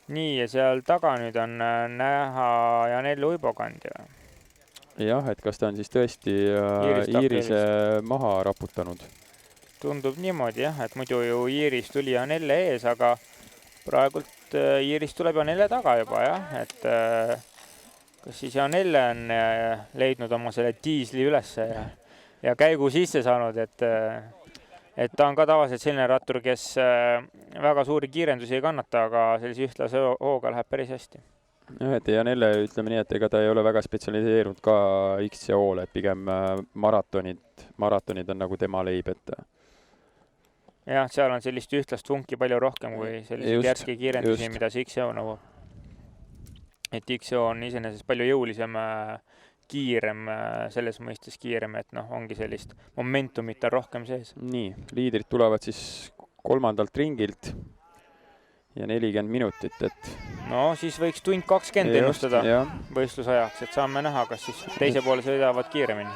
Nii, ja seal taga nüüd on näha Janelle Uibokand ja. Jah, et kas ta on siis tõesti Iirise maha raputanud? Tundub niimoodi jah, et muidu ju Iiris tuli Janelle ees, aga praegult Iiris tuleb Janelle taga juba jah, et kas siis Janelle on leidnud oma selle diisli ülesse ja käigu sisse saanud, et ta on ka tavaliselt selline rattur, kes väga suuri kiirendusi ei kannata, aga sellise ühtlase hooga läheb päris hästi. Jah, et Janelle ütleme nii, et ega ta ei ole väga spetsialiseerunud ka XCO-le, et pigem maratonid on nagu tema leib, et. Jah, seal on sellist ühtlast funki palju rohkem kui selliseid järski kiirendusi, mida see XCO nõuab. Et XCO on iseenesest palju jõulisem, kiirem, selles mõistes kiirem, et ongi sellist momentumit on rohkem sees. Nii, liidrid tulevad siis 3. ringilt. Ja 40 minutit, et. No siis võiks tund 20 ennustada võistlusajaks, et saame näha, kas siis teise poole sõidavad kiiremini.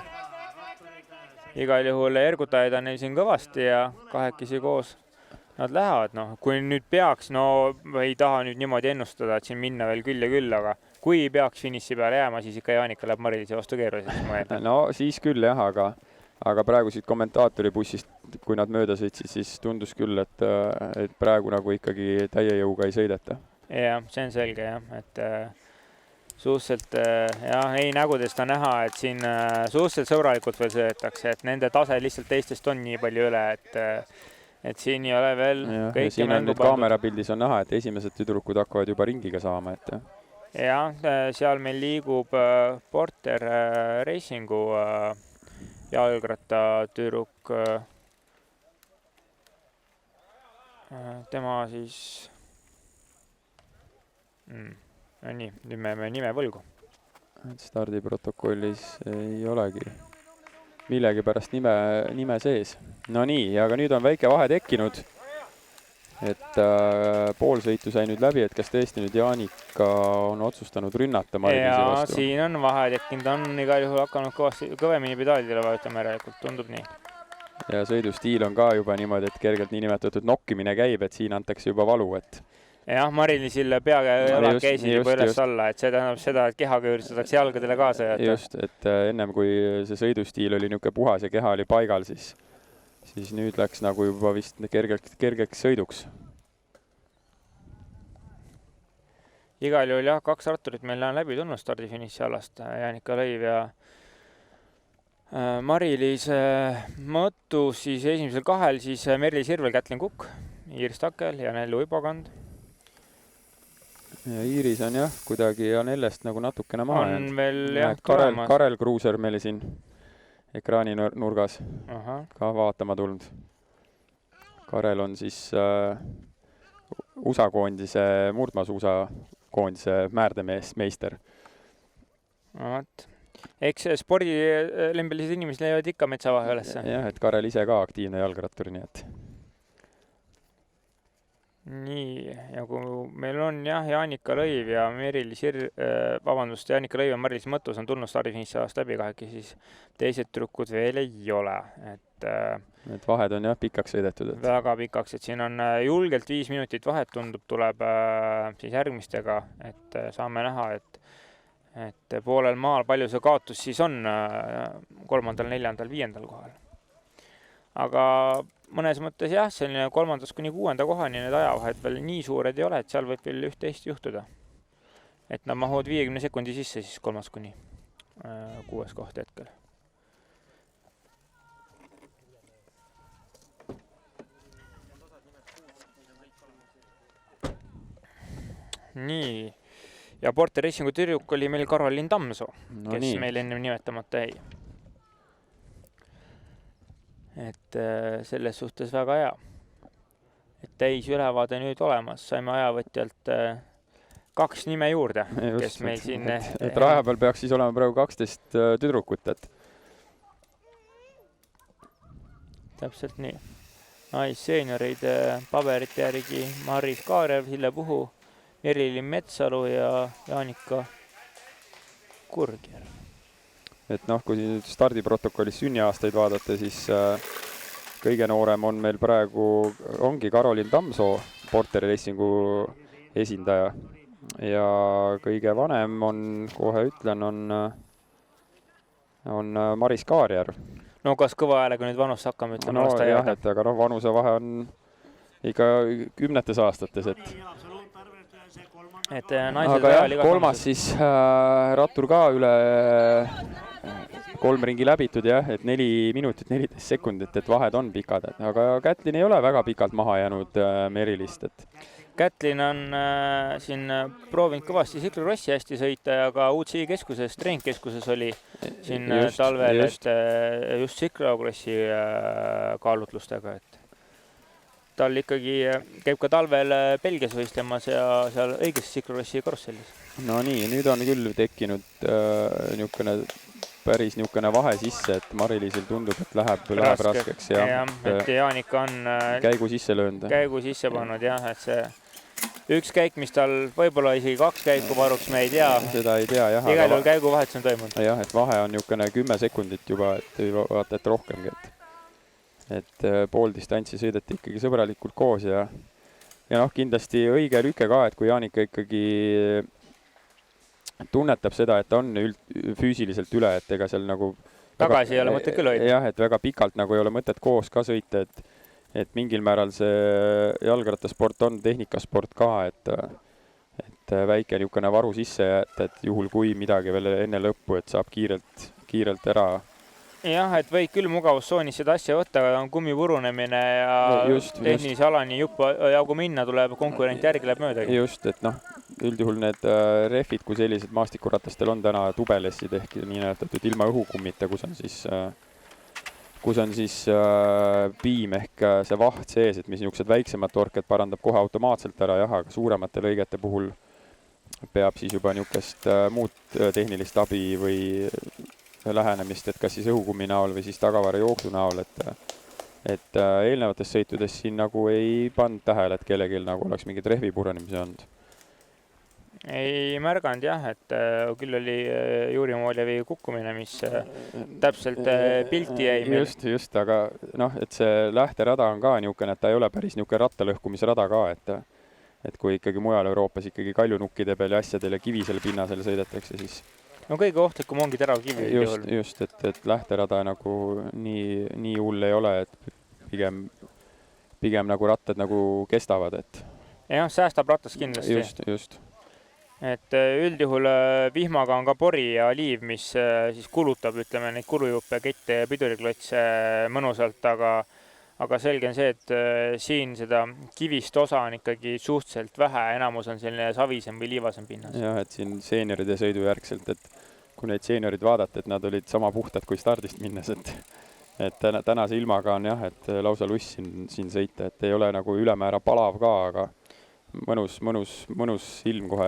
Igal juhul ergutajaid on neil siin kõvasti ja kahekesi koos nad lähevad. Kui nüüd peaks, ei taha nüüd niimoodi ennustada, et siin minna veel küll ja küll, aga kui peaks finiši peale jääma, siis ikka Jaanika läheb Mari-Liise vastu keeruliseks. No siis küll jah, aga praegu siit kommentaatori bussist, kui nad mööda sõitsid, siis tundus küll, et praegu nagu ikkagi täie jõuga ei sõideta. Jah, see on selge jah, et suhteliselt ei nägudest on näha, et siin suhteliselt sõbralikult veel sõidetakse, et nende tase lihtsalt teistest on nii palju üle, et siin ei ole veel kõike siin on nüüd kaamerapildis on näha, et esimesed tüdrukud hakkavad juba ringiga saama, et. Jah, seal meil liigub Porter Racingu jalgrattatüdruk. Tema siis... No nii, nüüd me jääme nime võlgu. Stardiprotokollis ei olegi millegi pärast nime sees. No nii, aga nüüd on väike vahe tekkinud. Et poolsõitu sai nüüd läbi, et kas tõesti nüüd Jaanika on otsustanud rünnata Mari-Liisi vastu? Siin on vahe tekkinud, on igal juhul hakanud kõvemini pedaalidele vajutama järelikult, tundub nii. Ja sõidustiil on ka juba niimoodi, et kergelt niinimetatud nokkimine käib, et siin antakse juba valu, et... Jah, Mari-Liisil peaga jalad käisid juba üles alla, et see tähendab seda, et kehaga üritatakse jalgadele kaasa jätta. Just, et ennem kui see sõidustiil oli niisugune puhas ja keha oli paigal, siis nüüd läks nagu juba vist kergeks sõiduks. Igal juhul jah, 2 ratturit meil on läbi tulnud stardifiniši alast, Jaanika Lõiv ja Mari-Liis Mõttu siis esimesel 2, siis Merli Sirvel, Kätlin Kukk, Iiris Takel ja Nellu Ibokand. Ja Iiris on jah, kuidagi Janellest nagu natukene maha on veel jah tulemas. Karel Kruuser meil siin ekraani nurgas ka vaatama tulnud. Karel on siis USA koondise, murdmaasuusa koondise määrdemeister. Eks spordilembelised inimesed leiavad ikka metsavahe ülesse. Jah, et Karel ise ka aktiivne jalgrattur, nii et... Nii, ja kui meil on jah, Jaanika Lõiv ja Jaanika Lõiv ja Mari-Liis Mõttus on tulnud stardifiniši alast läbi kaheki, siis teised trükkud veel ei ole. Et vahed on jah pikaks sõidetud. Väga pikaks, et siin on julgelt 5 minutit vahet tundub, tuleb siis järgmistega, et saame näha, et poolel maal palju see kaotus siis on 3., 4., 5. kohal. Aga mõnes mõttes jah, selline 3. kuni 6. kohani need ajavahed veel nii suured ei ole, et seal võib veel üht-teist juhtuda. Et nad mahuvad 50 sekundi sisse siis 3. kuni 6. koht hetkel. Nii, ja Porter Racingu tüdruk oli meil Karolin Tammsoo, kes meil ennem nimetamata jäi. Et selles suhtes väga hea. Et täis ülevaade nüüd olemas. Saime ajavõtjalt 2 nime juurde, kes meil siin... Et raja peal peaks siis olema praegu 12 tüdrukut, et... Täpselt nii. Naisseeniorid paberite järgi Maris Kaarev, Hille Puhu, Merilin Metsalu ja Jaanika Kurgjer. Et noh, kui nüüd stardiprotokollis sünniaastaid vaadata, siis kõige noorem on meil praegu, ongi Karolin Tammsoo, Porter Racingu esindaja. Ja kõige vanem on, kohe ütlen, on Maris Kaarjärv. No kas kõva häälega nüüd vanust hakkame ütlema? No jah, et aga noh, vanuse vahe on ikka 10 aastates, et naised aga jah, 3. siis rattur ka üle 3 ringi läbitud jah, et 4 minutit 14 sekundit, et vahed on pikad, aga Kätlin ei ole väga pikalt maha jäänud Merilist, et Kätlin on siin proovinud kõvasti Siklorossi hästi sõita ja ka UCI keskuses, treeningkeskuses oli siin talvel, et just Siklorossi kaalutlustega, et tal ikkagi käib ka talvel Belgias võistlemas ja seal õiges Siklorossi karussellis. No nii, nüüd on küll tekkinud päris niisugune vahe sisse, et Mari-Liisil tundub, et läheb raskeks. Ja, et Jaanika on käigu sisse löönud. Käigu sisse pannud jah, et see üks käik, mis tal võib-olla isegi 2 käiku varuks, me ei tea. Seda ei tea jah. Igal juhul käigu vahetus on toimunud. Jah, et vahe on niisugune 10 sekundit juba, et vaata, et rohkemgi. Et pool distantsi sõideti ikkagi sõbralikult koos ja noh, kindlasti õige lüke ka, et kui Jaanika ikkagi tunnetab seda, et ta on füüsiliselt üle, et ega seal nagu tagasi ei ole mõtet küll hoida. Jah, et väga pikalt nagu ei ole mõtet koos ka sõita, et mingil määral see jalgrattasport on tehnikasport ka, et väike niisugune varu sisse jätta, et juhul kui midagi veel enne lõppu, et saab kiirelt ära. Jah, et võid küll mugavustsoonis seda asja võtta, aga on kummi purunemine ja tehnilise alani jagu minna tuleb, konkurent järgi läheb möödagi. Just, et noh, üldjuhul need rehvid, kui sellised maastikuratastel on täna tubelessid ehk niinimetatud ilma õhukummita, kus on siis kus on siis piim ehk see vaht sees, et mis niisugused väiksemad torked parandab kohe automaatselt ära, jah, aga suuremate lõigete puhul peab siis juba niisugust muud tehnilist abi või lähenemist, et kas siis õhukummi näol või siis tagavara jooksu näol, et eelnevates sõitudes siin nagu ei pannud tähele, et kellelgi nagu oleks mingid rehvi purenemisi olnud. Ei märganud jah, et küll oli Juri Moljevi kukkumine, mis täpselt pilti jäi. Just, aga noh, et see lähterada on ka niisugune, et ta ei ole päris niisugune rattalõhkumisrada ka, et kui ikkagi mujal Euroopas ikkagi kaljunukkide peal ja asjadel ja kivisel pinnasel sõidetakse, siis no kõige ohtlikum ongi terav kivi. Just, et lähterada nagu nii hull ei ole, et pigem nagu rattad nagu kestavad, et jah, säästab rattas kindlasti. Just. Et üldjuhul vihmaga on ka pori ja liiv, mis siis kulutab, ütleme, neid kulujuppe, kette ja piduriklotse mõnusalt, aga selge on see, et siin seda kivist osa on ikkagi suhteliselt vähe, enamus on selline savisem või liivasem pinnas. Jah, et siin seenioride sõidu järgselt, et kui neid seeniorid vaadata, et nad olid sama puhtad kui stardist minnes, et tänase ilmaga on jah, et lausa luss siin sõita, et ei ole nagu ülemäära palav ka, aga mõnus ilm kohe.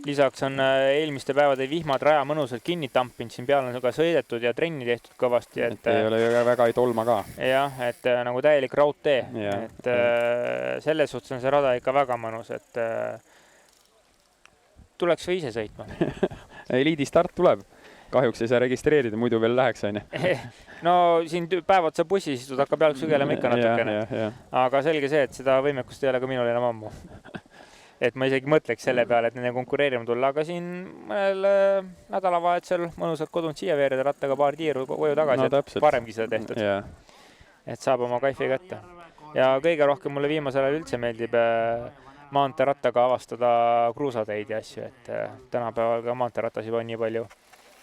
Lisaks on eelmiste päevade vihmad raja mõnusalt kinni tampinud, siin peal on ka sõidetud ja trenni tehtud kõvasti. Et ei ole väga ei tolma ka. Jah, et nagu täielik raudtee. Et selles suhtes on see rada ikka väga mõnus, et tuleks või ise sõitma. Eliidi start tuleb. Kahjuks ei saa registreerida, muidu veel läheks, on ju. No siin päevad sa bussis istud, hakkab jalg sügelema ikka natukene. Aga selge see, et seda võimekust ei ole ka minul enam ammu. Et ma isegi mõtleks selle peale, et nende konkureerima tulla, aga siin mõnel nädalavahetusel mõnusalt kodunud siia veerida rattaga paar tiiru koju tagasi, et paremgi seda tehtud. Et saab oma kaifi kätte. Ja kõige rohkem mulle viimasel ajal üldse meeldib maanteerattaga avastada kruusateid ja asju, et tänapäeval ka maanteeratas juba nii palju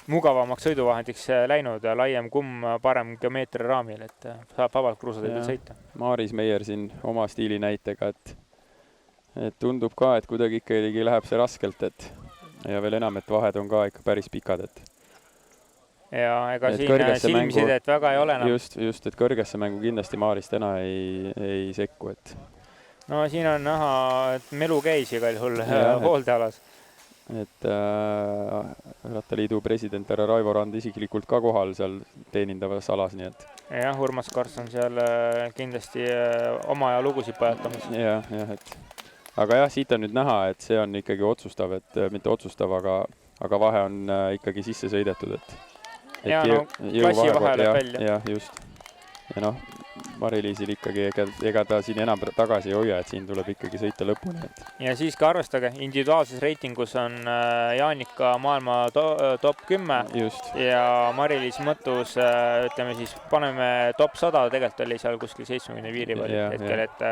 mugavamaks sõiduvahendiks läinud ja laiem kumm, parem geomeetria raamil, et saab vabalt kruusateidel sõita. Maaris Meier siin oma stiili näitega, et tundub ka, et kuidagi ikkagi läheb see raskelt, ja veel enam, et vahed on ka ikka päris pikad, ja ega siin silmsidet väga ei ole enam. Just, et kõrgesse mängu kindlasti Maaris täna ei sekku, et no siin on näha, et melu käis igal juhul hooldealas. Et Rattaliidu president härra Raivo Rand isiklikult ka kohal seal teenindavas alas, nii et jah, Urmas Kars on seal kindlasti oma ja lugusid pajatamas. Aga jah, siit on nüüd näha, et see on ikkagi otsustav, et mitte otsustav, aga vahe on ikkagi sisse sõidetud, ja no klassi vahele välja. Ja just. Ja noh, Mari-Liisil ikkagi ega ta siin enam tagasi ei hoia, et siin tuleb ikkagi sõita lõpuni. Ja siiski arvestage, individuaalses reitingus on Jaanika maailma top 10 just. Ja Mari-Liis Mõttus, ütleme siis, paneme top 100, tegelikult oli seal kuskil 75 hetkel, et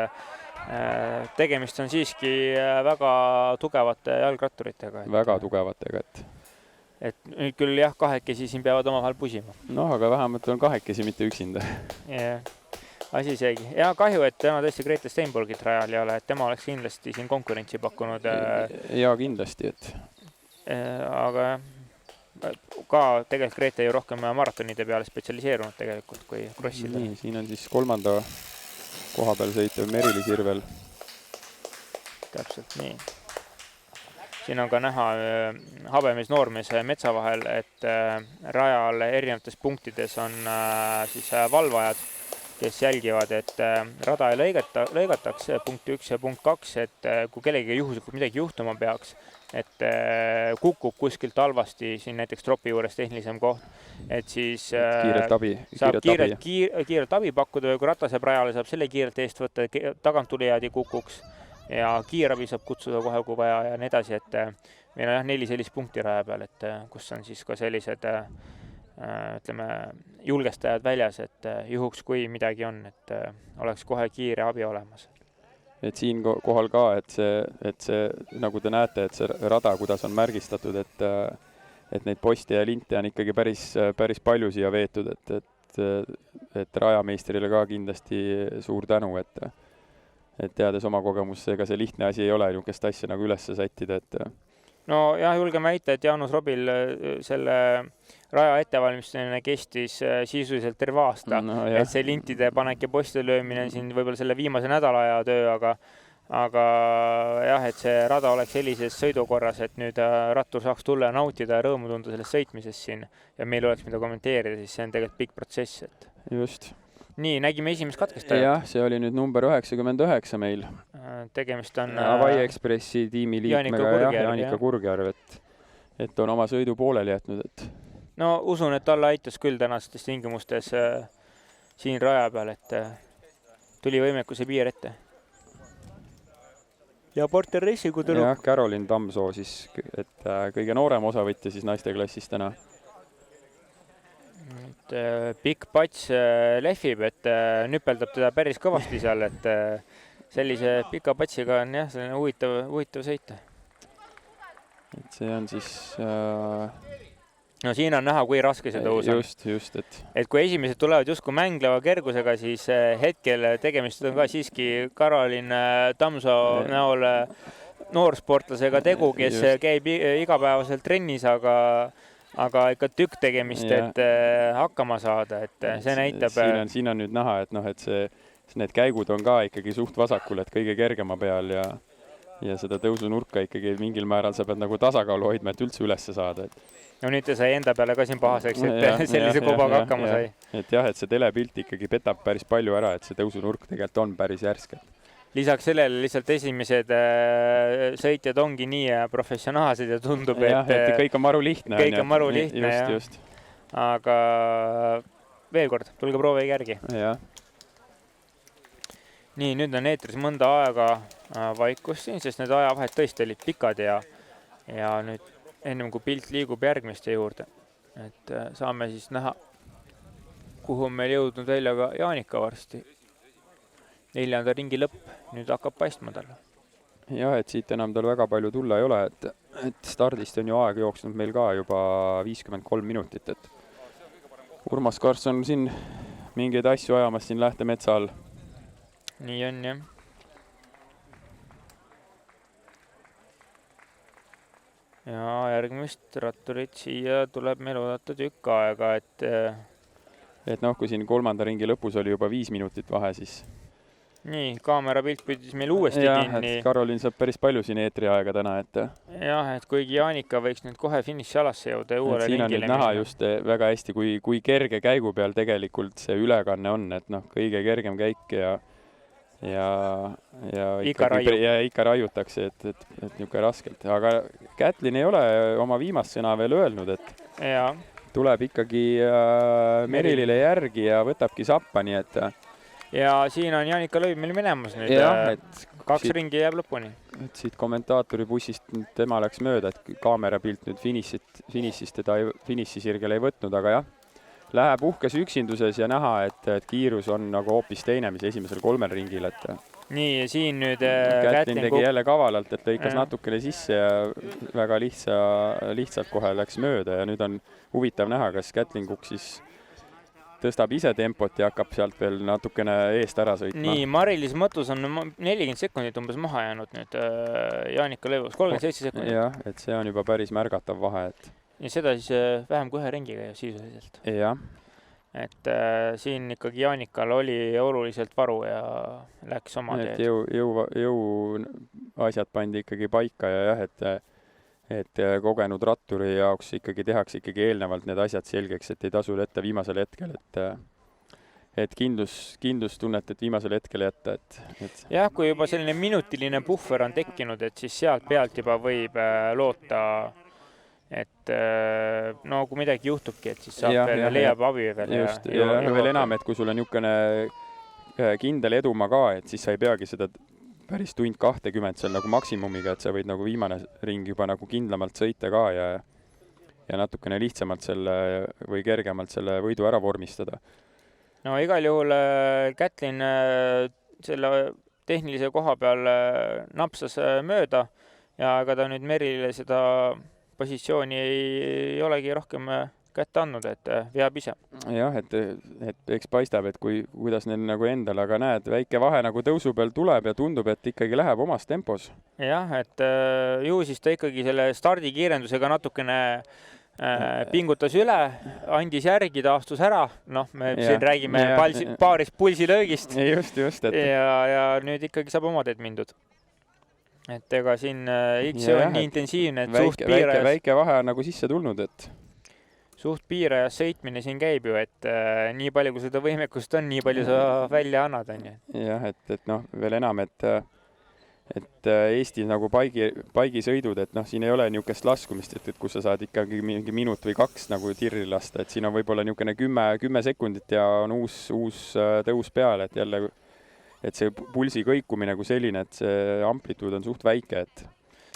tegemist on siiski väga tugevate jalgratturitega. Väga tugevatega, et nüüd küll jah, kahekesi siin peavad omavahel pusima. Noh, aga vähemalt on kahekesi, mitte üksinda. Asi seegi. Ja kahju, et täna tõesti Grete Steinborgit rajal ei ole, et tema oleks kindlasti siin konkurentsi pakkunud. Ja kindlasti, et aga ka tegelikult Grete ju rohkem maratonide peale spetsialiseerunud tegelikult kui krossida. Nii, siin on siis 3. koha peal sõitev Meri-Liis Irvel. Täpselt nii. Siin on ka näha habemees noormees metsa vahel, et rajal erinevates punktides on siis valvajad, kes jälgivad, et rada ei lõigataks, punkt 1 ja punkt 2, et kui kellegi juhuslikult midagi juhtuma peaks, et kukub kuskilt halvasti, siin näiteks tropi juures tehnilisem koht, et siis saab kiirelt abi pakkuda ja kui ratas jääb rajale, saab selle kiirelt eest võtta, tagant tulijad ei kukuks. Ja kiirabi saab kutsuda kohe kui vaja ja nii edasi, et meil on 4 sellist punkti raja peal, et kus on siis ka sellised ütleme, julgestajad väljas, et juhuks kui midagi on, et oleks kohe kiire abi olemas. Et siin kohal ka, et see, nagu te näete, et see rada, kuidas on märgistatud, et neid poste ja linte on ikkagi päris palju siia veetud, et rajameistrile ka kindlasti suur tänu, et teades oma kogemusse, ega see lihtne asi ei ole niisugust asja nagu üles sättida, no jah, julgen väita, et Jaanus Robil selle raja ettevalmistamine kestis sisuliselt terve aasta. Et see lintide panek ja postide löömine on siin võib-olla selle viimase nädala aja töö, aga jah, et see rada oleks sellises sõidukorras, et nüüd rattur saaks tulla ja nautida ja rõõmu tunda sellest sõitmisest siin ja meil oleks mida kommenteerida, siis see on tegelikult pikk protsess. Et... Just. Nii, nägime esimest katkestajat. Jah, see oli nüüd number 99 meil. Tegemist on Hawaii Expressi tiimi liikmega Jaanika Kurgjärv, et on oma sõidu pooleli jätnud. Et... No usun, et talle aitas küll tänastes tingimustes siin raja peal, et tuli võimekuse piir ette. Ja Porter Racingu tuli. Jah, Caroline Tamsoo siis, et kõige noorem osavõtja siis naiste klassis täna. Pikk pats lehvib, et nüpeldab teda päris kõvasti seal, et sellise pika patsiga on jah, selline huvitav sõita. Et see on siis... No siin on näha, kui raske see tõus on. Just, et kui esimesed tulevad justkui mängleva kergusega, siis hetkel tegemist on ka siiski Caroline Tamsoo näol noorsportlasega tegu, kes käib igapäevaselt trennis, aga ikka tükk tegemist, et hakkama saada, et see näitab... Siin on nüüd näha, et, et need käigud on ka ikkagi suht vasakul, et kõige kergema peal ja seda tõusunurka ikkagi mingil määral sa pead nagu tasakaalu hoidma, et üldse ülesse saada. No nüüd ta sai enda peale ka siin pahaseks, et sellise kobaga hakkama sai. Et jah, et see telepilt ikkagi petab päris palju ära, et see tõusunurk tegelikult on päris järsk. Lisaks sellele lihtsalt esimesed sõitjad ongi nii professionaalsed ja tundub, et kõik on maru lihtne. Kõik on maru lihtne, just. Aga veel kord, tulge proovige järgi. Jah. Nii, nüüd on eetris mõnda aega vaikust siin, sest need ajavahed tõesti olid pikad ja nüüd ennem kui pilt liigub järgmiste juurde, et saame siis näha, kuhu on meil jõudnud välja ka Jaanika varsti. 4. ringi lõpp, nüüd hakkab paistma talle. Jah, et siit enam tal väga palju tulla ei ole, et stardist on ju aeg jooksnud meil ka juba 53 minutit, et Urmas Kars on siin mingeid asju ajamas siin lähtemetsa all. Nii on, jah. Ja järgmist ratturit siia tuleb meil oodata tükk aega, et noh, kui siin 3. ringi lõpus oli juba 5 minutit vahe, siis... Nii, kaamerapilt püüdis meil uuesti kinni. Et Caroline saab päris palju siin eetri aega täna, et... Jah, et kuigi Jaanika võiks nüüd kohe finišialasse jõuda ja uuele ringile minna. Siin on nüüd näha just väga hästi, kui kerge käigu peal tegelikult see ülekanne on, et noh, kõige kergem käik ja ikka raiutakse, et niisugune raskelt. Aga Kätlin ei ole oma viimast sõna veel öelnud, et tuleb ikkagi Merilile järgi ja võtabki sappa, nii et... Ja siin on Jaanika Lõiv meil minemas nüüd, 2 ringi jääb lõpuni. Et siit kommentaatori bussist tema läks mööda, et kaamerapilt nüüd finissist teda finissisirgel ei võtnud, aga jah, läheb uhkes üksinduses ja näha, et kiirus on nagu hoopis teine, mis esimesel 3 ringil. Nii, siin nüüd Kätlin tegi jälle kavalalt, et lõikas natukene sisse ja väga lihtsalt kohe läks mööda ja nüüd on huvitav näha, kas Kätlin Kukk siis tõstab ise tempot ja hakkab sealt veel natukene eest ära sõitma. Nii, Mari-Liis Mõttus on 40 sekundit umbes maha jäänud nüüd Jaanika Lõivus, 37 sekundit. Jah, et see on juba päris märgatav vahe. Ja seda siis vähem kui 1 ringiga sisuliselt. Jah. Et siin ikkagi Jaanikal oli oluliselt varu ja läks oma teed. Jõu asjad pandi ikkagi paika ja jah, et kogenud ratturi jaoks ikkagi tehakse ikkagi eelnevalt need asjad selgeks, et ei tasu jätta viimasel hetkel, et kindlustunnet, et viimasel hetkel jätta. Jah, kui juba selline minutiline puhver on tekkinud, et siis sealt pealt juba võib loota, et no kui midagi juhtubki, et siis saab leiab abi veel. Just, ja veel enam, et kui sul on niisugune kindel edumaa ka, et siis sa ei peagi seda päris tund 20 seal nagu maksimumiga, et sa võid nagu viimane ring juba nagu kindlamalt sõita ka ja natukene lihtsamalt selle või kergemalt selle võidu ära vormistada. No igal juhul Kätlin selle tehnilise koha peal napsas mööda ja ega ta nüüd Merile seda positsiooni ei olegi rohkem kätte andnud, et veab ise. jah, et eks paistab, et kuidas neil nagu endal, aga näed, väike vahe nagu tõusu peal tuleb ja tundub, et ikkagi läheb omas tempos. Jah, et ju siis ta ikkagi selle stardikiirendusega natukene pingutas üle, andis järgi, taastus ära. Noh, me siin räägime paarist pulsilöögist. Just. Ja nüüd ikkagi saab oma teed mindud. Et ega siin see on nii intensiivne, et suht piirajas... Väike vahe on nagu sisse tulnud, et... Suht piirajas sõitmine siin käib ju, et nii palju, kui seda võimekust on, nii palju sa välja annad, on ju. Jah, et noh, veel enam, et Eestis nagu paigisõidud, et noh, siin ei ole niisugust laskumist, et kus sa saad ikkagi mingi minut või 2 nagu tirri lasta, et siin on võib-olla niisugune 10 sekundit ja on uus tõus peale, et jälle, et see pulsi kõikumine kui selline, et see amplituud on suht väike, et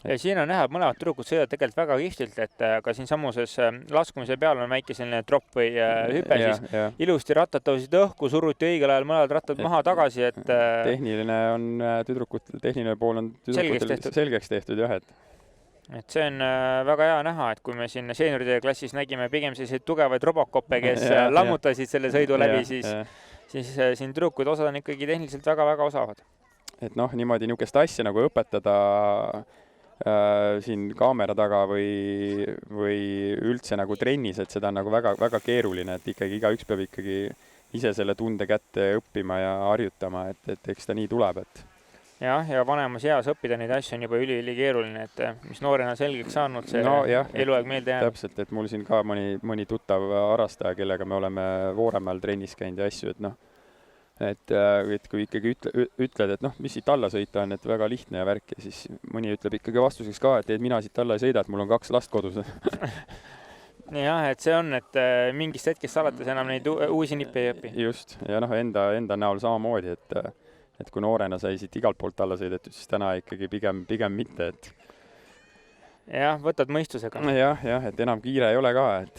ja siin on näha, et mõlemad tüdrukud sõidavad tegelikult väga kihvtilt, et ka siin samuses laskumise peal on väike selline drop või hüpe, siis ilusti rattad tõusid õhku, suruti õigel ajal mõned rattad maha tagasi, et tehniline pool on tüdrukutel selgeks tehtud, jah, et see on väga hea näha, et kui me siin seenioride klassis nägime pigem selliseid tugevaid robokoppe, kes lammutasid selle sõidu läbi, siis siin tüdrukud osad on ikkagi tehniliselt väga-väga osavad. Et noh, niimoodi niisugust asja nagu õpetada siin kaamera taga või üldse nagu trennis, et seda on nagu väga keeruline, et ikkagi igaüks peab ikkagi ise selle tunde kätte õppima ja harjutama, et eks ta nii tuleb, et jah, ja vanemas eas õppida neid asju on juba ülikeeruline, et mis noorena selgeks saanud, see eluaeg meelde jääb. Täpselt, et mul siin ka mõni tuttav harrastaja, kellega me oleme Vooremaal trennis käinud ja asju, et noh, et kui ikkagi ütled, et noh, mis siit alla sõita on, et väga lihtne ja värk, ja siis mõni ütleb ikkagi vastuseks ka, et mina siit alla ei sõida, et mul on 2 last kodus. jah, et see on, et mingist hetkest alates enam neid uusi nippe ei õpi. Just, ja noh, enda näol samamoodi, et kui noorena sai siit igalt poolt alla sõidetud, siis täna ikkagi pigem mitte, et jah, võtad mõistusega. jah, et enam kiire ei ole ka, et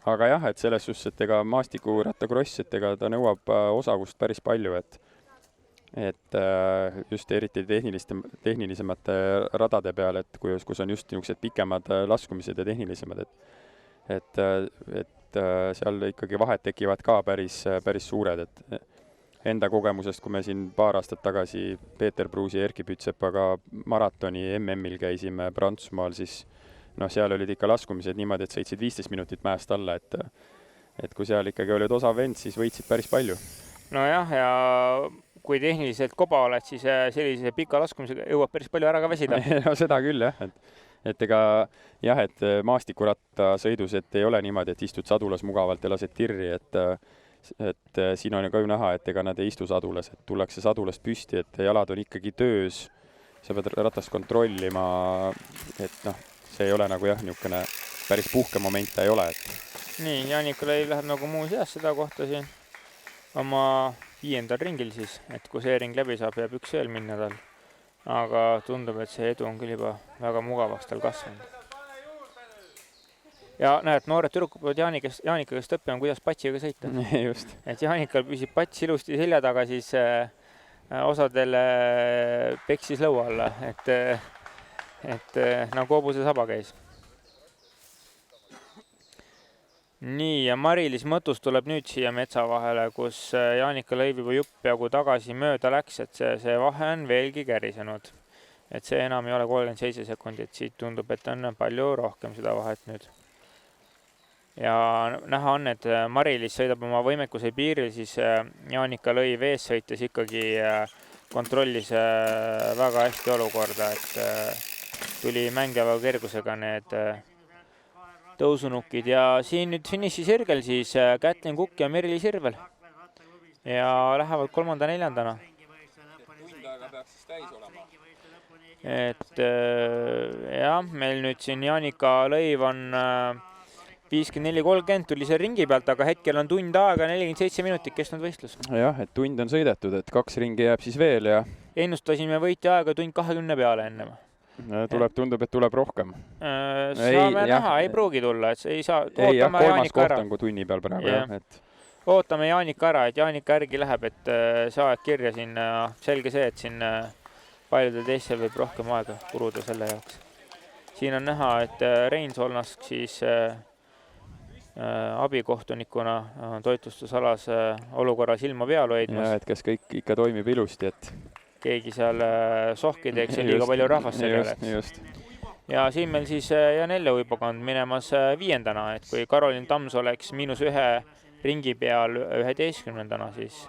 aga jah, et selles suhtes, et ega maastikurrattakross, et ega ta nõuab osavust päris palju, et just eriti tehnilisemate radade peal, et kus on just niisugused pikemad laskumised ja tehnilisemad, et seal ikkagi vahed tekivad ka päris suured, et enda kogemusest, kui me siin paar aastat tagasi Peeter Pruusi ja Erki Pütsepaga maratoni MM-il käisime Prantsusmaal, siis noh, seal olid ikka laskumised niimoodi, et sõitsid 15 minutit mäest alla, et kui seal ikkagi olid osav vend, siis võitsid päris palju. Nojah, ja kui tehniliselt koba oled, siis sellise pika laskumisega jõuab päris palju ära ka väsida. No seda küll, jah. Et ega jah, et maastikurrattasõidus, et ei ole niimoodi, et istud sadulas mugavalt ja lased tirri, et siin on ka ju näha, et ega nad ei istu sadulas, et tullakse sadulast püsti, et jalad on ikkagi töös, sa pead ratast kontrollima, et noh, see ei ole nagu jah, niisugune päris puhkemoment ta ei ole. Nii, Jaanika Lõiv läheb nagu muuseas seda kohta siin oma 5. ringil siis, et kui see ring läbi saab, jääb üks veel minna tal. Aga tundub, et see edu on küll juba väga mugavaks tal kasvanud. Ja näed, noored tüdrukud peavad Jaanika käest õppima, kuidas patsiga sõita. Just. Et Jaanikal püsib pats ilusti selja taga, siis osadele peksis lõua alla, et nagu hobuse saba käis. Nii, ja Mari-Liis Mõttus tuleb nüüd siia metsa vahele, kus Jaanika Lõiv juba jupp peaaegu tagasi mööda läks, et see vahe on veelgi kärisenud. Et see enam ei ole 37 sekundit, siit tundub, et on palju rohkem seda vahet nüüd. Ja näha on, et Mari-Liis sõidab oma võimekuse piiril, siis Jaanika Lõiv ees sõites ikkagi kontrollis väga hästi olukorda, et tuli mängiva kergusega need tõusunukid ja siin nüüd finišisirgel siis Kätlin Kukk ja Merili Sirvel ja lähevad 3.–4. Tund aega peaks siis täis olema. Et jah, meil nüüd siin Jaanika Lõiv on 54.30 tuli see ringi pealt, aga hetkel on tund aega 47 minutit kestnud võistlus. Jah, et tund on sõidetud, et 2 ringi jääb siis veel ja ennustasime võitja aega tund 20 peale ennema. Tundub, et tuleb rohkem. Saame näha, ei pruugi tulla, et ei saa, ootame Jaanika ära. Koht on tunni peal praegu, jah. Ootame Jaanika ära, et Jaanika järgi läheb, et see aeg kirja siin, selge see, et siin paljudel teistel võib rohkem aega kuluda selle jaoks. Siin on näha, et Rein Solnask siis abikohtunikuna toitlustusalas olukorra silma peal hoidmas. Ja, et kas kõik ikka toimib ilusti, et keegi seal sohki teeks ja liiga palju rahvast seal oleks. Ja siin meil siis Janelle Uibakond minemas 5. et kui Karolin Tams oleks -1 ringi peal 11. siis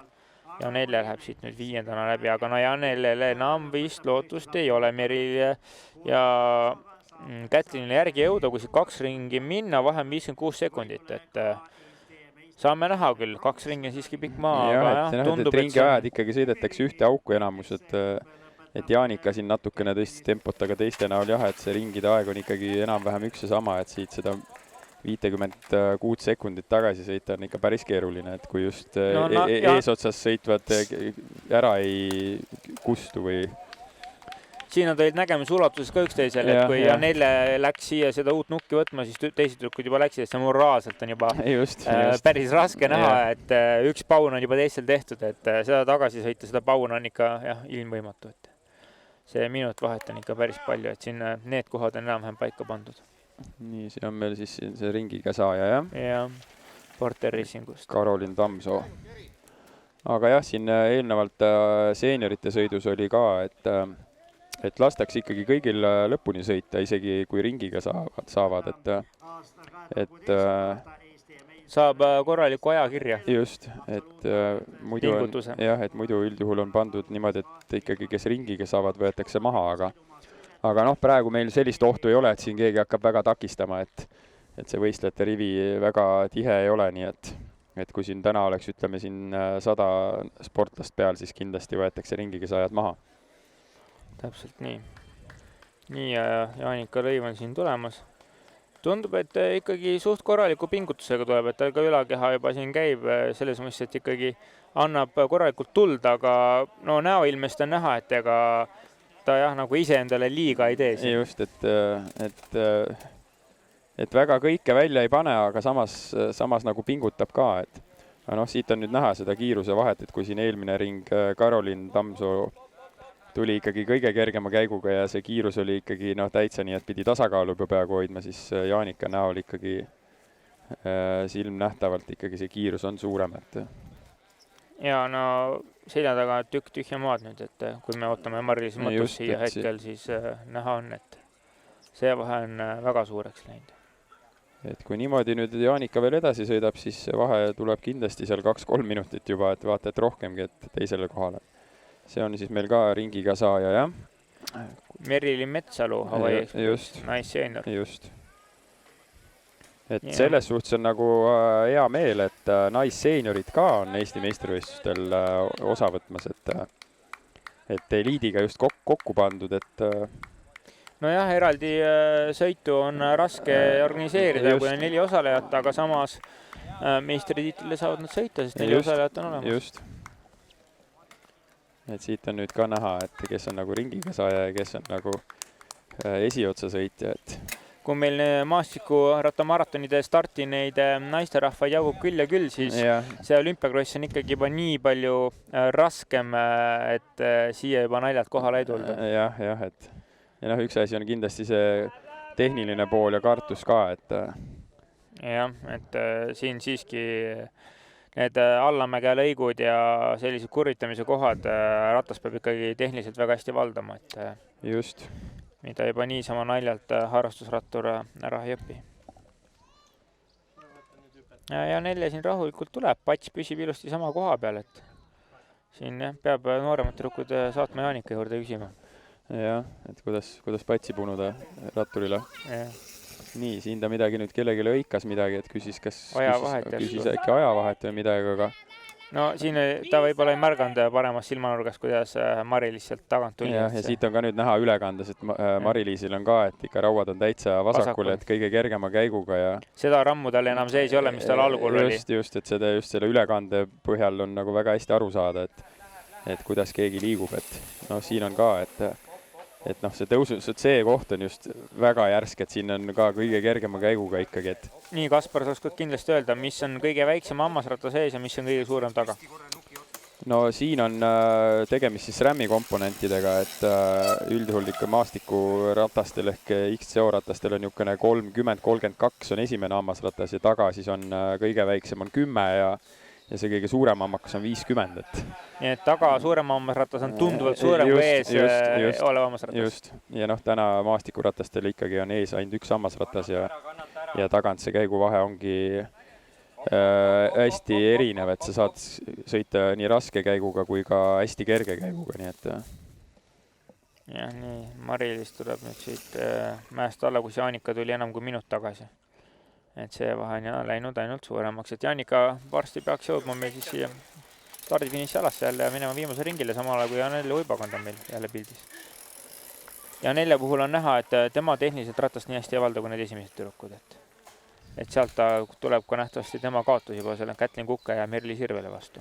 Janelle läheb siit nüüd 5. läbi, aga no Janellele enam vist lootust ei ole Meril ja Kätlinile järgi jõuda, kui siit 2 ringi minna, vahe on 56 sekundit, et saame näha küll, 2 ringi on siiski pikk maa, aga tundub, et ringi ajad ikkagi sõidetakse ühte auku enamus, et Jaanika siin natukene tõstis tempot, aga teiste näol jah, et see ringide aeg on ikkagi enam-vähem üks ja sama, et siit seda 56 sekundit tagasi sõita on ikka päris keeruline, et kui just eesotsas sõitvad ära ei kustu või... Siin on teid nägemise ulatuses ka üksteisel, et kui Janelle läks siia seda uut nukki võtma, siis teised tüdrukud juba läksid, et see moraalselt on juba päris raske näha, et üks paun on juba teistel tehtud, et seda tagasi sõita, seda paun on ikka ilmvõimatu. Et see minut vahet on ikka päris palju, et siin need kohad on enam-vähem paika pandud. Nii, siin on meil siis see ringiga saaja, jah? Ja, Porter Racingust. Karolin Tamsoo. Aga jah, siin eelnevalt seeniorite sõidus oli ka, et lastakse ikkagi kõigil lõpuni sõita, isegi kui ringiga saavad, et saab korraliku aja kirja. Just, et muidu üldjuhul on pandud niimoodi, et ikkagi kes ringiga saavad, võetakse maha, aga noh, praegu meil sellist ohtu ei ole, et siin keegi hakkab väga takistama, et see võistlejate rivi väga tihe ei ole, nii et kui siin täna oleks, ütleme siin 100 sportlast peal, siis kindlasti võetakse ringiga saajad maha. Täpselt nii. Nii ja Jaanika Lõiv on siin tulemas. Tundub, et ikkagi suht korraliku pingutusega tuleb, et ka ülakeha juba siin käib selles mõttes, et ikkagi annab korralikult tuld, aga no näoilmest on näha, et ega ta jah, nagu ise endale liiga ei tee. Just, et väga kõike välja ei pane, aga samas nagu pingutab ka, et siit on nüüd näha seda kiiruse vahet, et kui siin eelmine ring Karolin Tamsoo tuli ikkagi kõige kergema käiguga ja see kiirus oli ikkagi täitsa nii, et pidi tasakaalu peaaegu hoidma, siis Jaanika näol ikkagi silmnähtavalt ikkagi see kiirus on suurem. Ja no selja taga tükk tühja maad nüüd, et kui me ootame Mari-Liis Mõttus siia hetkel, siis näha on, et see vahe on väga suureks läinud. Et kui niimoodi nüüd Jaanika veel edasi sõidab, siis vahe tuleb kindlasti seal 2-3 minutit juba, et vaata, et rohkemgi, et teisele kohale. See on siis meil ka ringiga saaja, jah? Merili Metsalu, Hawaii Express, nice senior. Just. Et selles suhtes on nagu hea meel, et naisseniorid ka on Eesti meistrivõistlustel osa võtmas, et eliidiga just kokku pandud, et... No jah, eraldi sõitu on raske organiseerida, kui on 4 osalejat, aga samas meistritiitlile saavad nad sõita, sest 4 osalejat on olemas. Just. Et siit on nüüd ka näha, et kes on nagu ringiga saaja ja kes on nagu esiotsa sõitja, et... Kui meil maastikuratamaratonide starti neid naisterahvaid jagub küll ja küll, siis see olümpiakross on ikkagi juba nii palju raskem, et siia juba naljalt kohale ei tulda. Jah, et ja üks asi on kindlasti see tehniline pool ja kartus ka, et... Jah, et siin siiski need allamäge lõigud ja sellised kurvitamise kohad ratas peab ikkagi tehniliselt väga hästi valdama, et... Just. Mida juba niisama naljalt harrastusrattur ära ei õpi. Ja Nelja siin rahulikult tuleb, Pats püsib ilusti sama koha peal, et siin peab nooremad tüdrukud saatma Jaanika juurde küsima. Jah, et kuidas Patsi punuda ratturile. Ja. Nii, siin ta midagi nüüd kellegi lõikas midagi, et küsis äkki ajavahet või midagi, aga... No siin ta võib-olla ei märganud paremas silmanurgas, kuidas Mari-Liis sealt tagant tuli. Ja siit on ka nüüd näha ülekandes, et Mari-Liisil on ka, et ikka rauad on täitsa vasakul, et kõige kergema käiguga ja... Seda rammu tal enam sees ei ole, mis tal algul oli. Just, et seda just selle ülekande põhjal on nagu väga hästi aru saada, et kuidas keegi liigub, et no siin on ka, et noh, see tõusus, et see koht on just väga järsk, et siin on ka kõige kergema käiguga ikkagi, et... Nii, Kaspar, sa oskad kindlasti öelda, mis on kõige väiksem hammasratta sees ja mis on kõige suurem taga? no siin on tegemist siis RAM-i komponentidega, et üldjuhul ikka maastikuratastel ehk XCO ratastel on niisugune 30-32 on esimene hammasratas ja taga siis on kõige väiksem on 10 ja see kõige suurem hammakas on 50, et nii et taga suurem hammasratas on tunduvalt suurem kui ees olev hammasratas. Just, ja noh, täna maastikuratastel ikkagi on ees ainult üks hammasratas ja tagant see käiguvahe ongi hästi erinev, et sa saad sõita nii raske käiguga kui ka hästi kerge käiguga, nii et jah, nii, Mari-Liis tuleb nüüd siit mäest alla, kus Jaanika tuli enam kui minut tagasi. Et see vahe on läinud ainult suuremaks, et Jaanika varsti peaks jõudma meil siis siia stardifiniši alasse jälle ja minema viimase ringile samal ajal, kui Janelle Uibakond on meil jälle pildis. Janelle puhul on näha, et tema tehniliselt ratast nii hästi ei valda kui need esimesed tüdrukud, et sealt ta tuleb ka nähtavasti tema kaotus juba selle Kätlin Kukke ja Merli Sirvele vastu.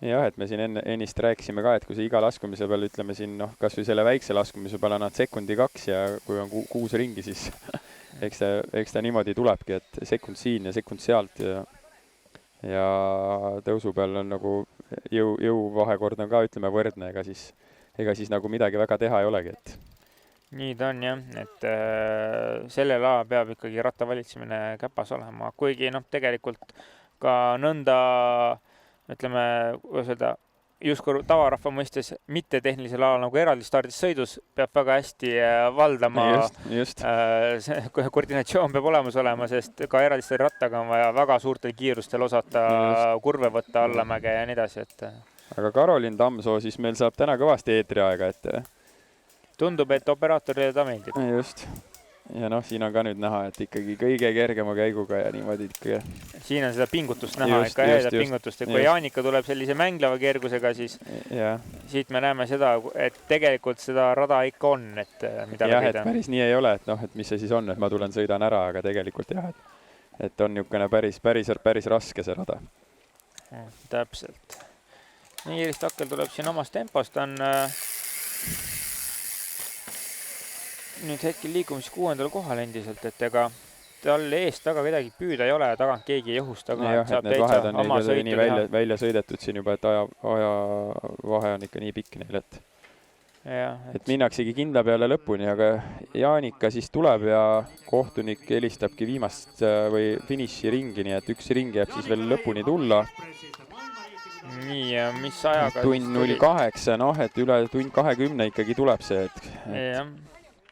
Jah, et me siin ennist rääkisime ka, et kui see iga laskumise peal, ütleme siin, noh, kas või selle väikse laskumise peal annad sekundi 2 ja kui on 6 ringi, siis eks ta niimoodi tulebki, et sekund siin ja sekund sealt ja tõusu peal on nagu jõuvahekord on ka, ütleme, võrdne, ega siis nagu midagi väga teha ei olegi, et nii ta on jah, et sellel ajal peab ikkagi ratta valitsemine käpas olema, kuigi noh, tegelikult ka nõnda, ütleme, justkui tavarahva mõistes mitte tehnilisel ajal nagu eraldi stardis sõidus peab väga hästi valdama. Just. Koordinatsioon peab olemas olema, sest ka eraldi rattaga on vaja väga suurtel kiirustel osata kurve võtta allamäge ja nii edasi. Aga Karolin Tammsoo siis meil saab täna kõvasti eetriaega, et tundub, et operaatorile ta meeldib. Just. Ja noh, siin on ka nüüd näha, et ikkagi kõige kergema käiguga ja niimoodi ikkagi. Siin on seda pingutust näha, ikka heedat pingutust. Ja kui Jaanika tuleb sellise mängleva kergusega, siis siit me näeme seda, et tegelikult seda rada ikka on, et mida jah, et päris nii ei ole, et noh, et mis see siis on, et ma tulen sõidan ära, aga tegelikult jah, et on niisugune päris raske see rada. Täpselt. Nii, Iris Takkel tuleb siin omast tempost, on nüüd hetkel liikumis 6. kohal endiselt, et ega tal eest väga kedagi püüda ei ole ja tagant keegi ei õhusta ka. Jah, et need vahed on nii välja sõidetud siin juba, et aja vahe on ikka nii pikk neil, et minnaksegi kindla peale lõpuni, aga Jaanika siis tuleb ja kohtunik helistabki viimast või finiši ringi, nii et üks ring jääb siis veel lõpuni tulla. Nii, ja mis ajaga? Tund 08, noh, et üle tund 20 ikkagi tuleb see, et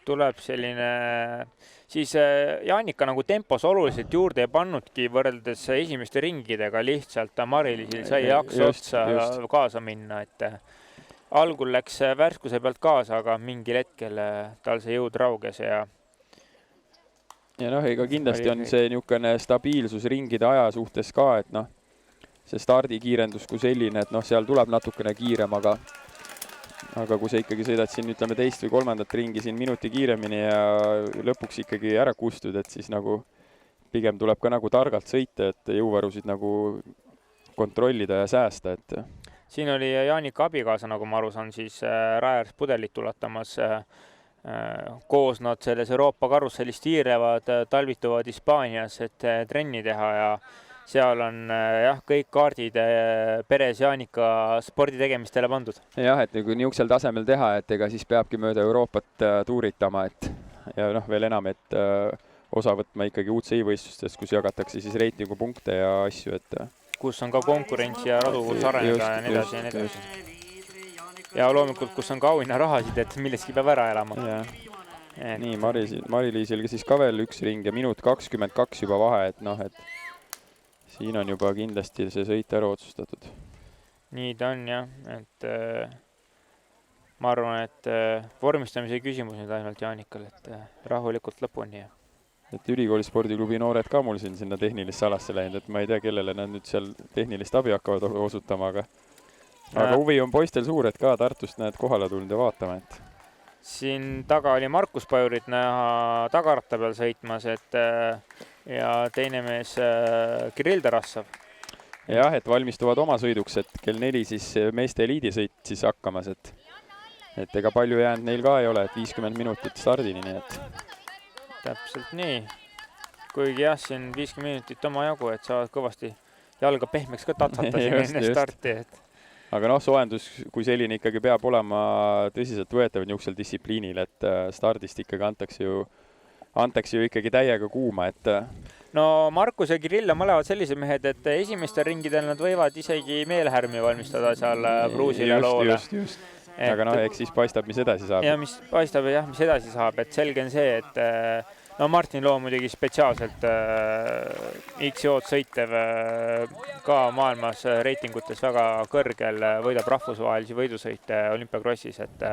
tuleb selline, siis Jaanika nagu tempos oluliselt juurde ei pannudki võrreldes esimeste ringidega, lihtsalt Mari-Liisil sai jaksa otsa kaasa minna, et algul läks värskuse pealt kaasa, aga mingil hetkel tal see jõud rauges ja noh, ega kindlasti on see niisugune stabiilsus ringide aja suhtes ka, et noh, see stardikiirendus kui selline, et noh, seal tuleb natukene kiirem, aga kui sa ikkagi sõidad siin, ütleme, 2. või 3. ringi siin minuti kiiremini ja lõpuks ikkagi ära kustud, et siis nagu pigem tuleb ka nagu targalt sõita, et jõuvarusid nagu kontrollida ja säästa, et siin oli Jaanika abikaasa, nagu ma aru saan, siis rajäärs pudelit tulatamas. Koos nad selles Euroopa karussellis tiirevad, talvituvad Hispaanias, et trenni teha ja seal on jah, kõik kaardid peres Jaanika sporditegemistele pandud. Jah, et kui niisugusel tasemel teha, et ega siis peabki mööda Euroopat tuuritama, et ja noh, veel enam, et osa võtma ikkagi UCI-võistlustest, kus jagatakse siis reitingu punkte ja asju, et kus on ka konkurents ja radu, kus areneda ja nii edasi ja nii edasi. Ja loomulikult, kus on ka auhinna rahasid, et millestki peab ära elama. Nii, Mari-Liisil siis ka veel üks ring ja minut 22 juba vahe, et noh, et siin on juba kindlasti see sõit ära otsustatud. Nii ta on jah, et ma arvan, et vormistamise küsimus nüüd ainult Jaanikal, et rahulikult lõpuni. Et ülikooli spordiklubi noored ka mul siin sinna tehnilisse alasse läinud, et ma ei tea, kellele nad nüüd seal tehnilist abi hakkavad osutama, aga huvi on poistel suur, et ka Tartust näed kohale tulnud ja vaatama, et siin taga oli Markus Pajurit näha tagaratta peal sõitmas, et ja teine mees Kirill Tarassov. Jah, et valmistuvad oma sõiduks, et kell 4 siis meeste eliidisõit siis hakkamas, et ega palju jäänud neil ka ei ole, et 50 minutit stardini, nii et täpselt nii. Kuigi jah, siin 50 minutit oma jagu, et saavad kõvasti jalga pehmeks ka tatsata siin enne starti, et aga noh, soojendus kui selline ikkagi peab olema tõsiselt võetav niisugusel distsipliinil, et stardist ikkagi antakse ju ikkagi täiega kuuma, et no Markus ja Kirill on mõlemad sellised mehed, et esimestel ringidel nad võivad isegi meelhärmi valmistada seal Bruusile loole. Just. Aga noh, eks siis paistab, mis edasi saab. Ja mis paistab, jah, mis edasi saab, et selge on see, et no Martin Loo muidugi spetsiaalselt XJ-d sõitev ka maailmas reitingutes väga kõrgel, võidab rahvusvahelisi võidusõite olümpiakrossis, et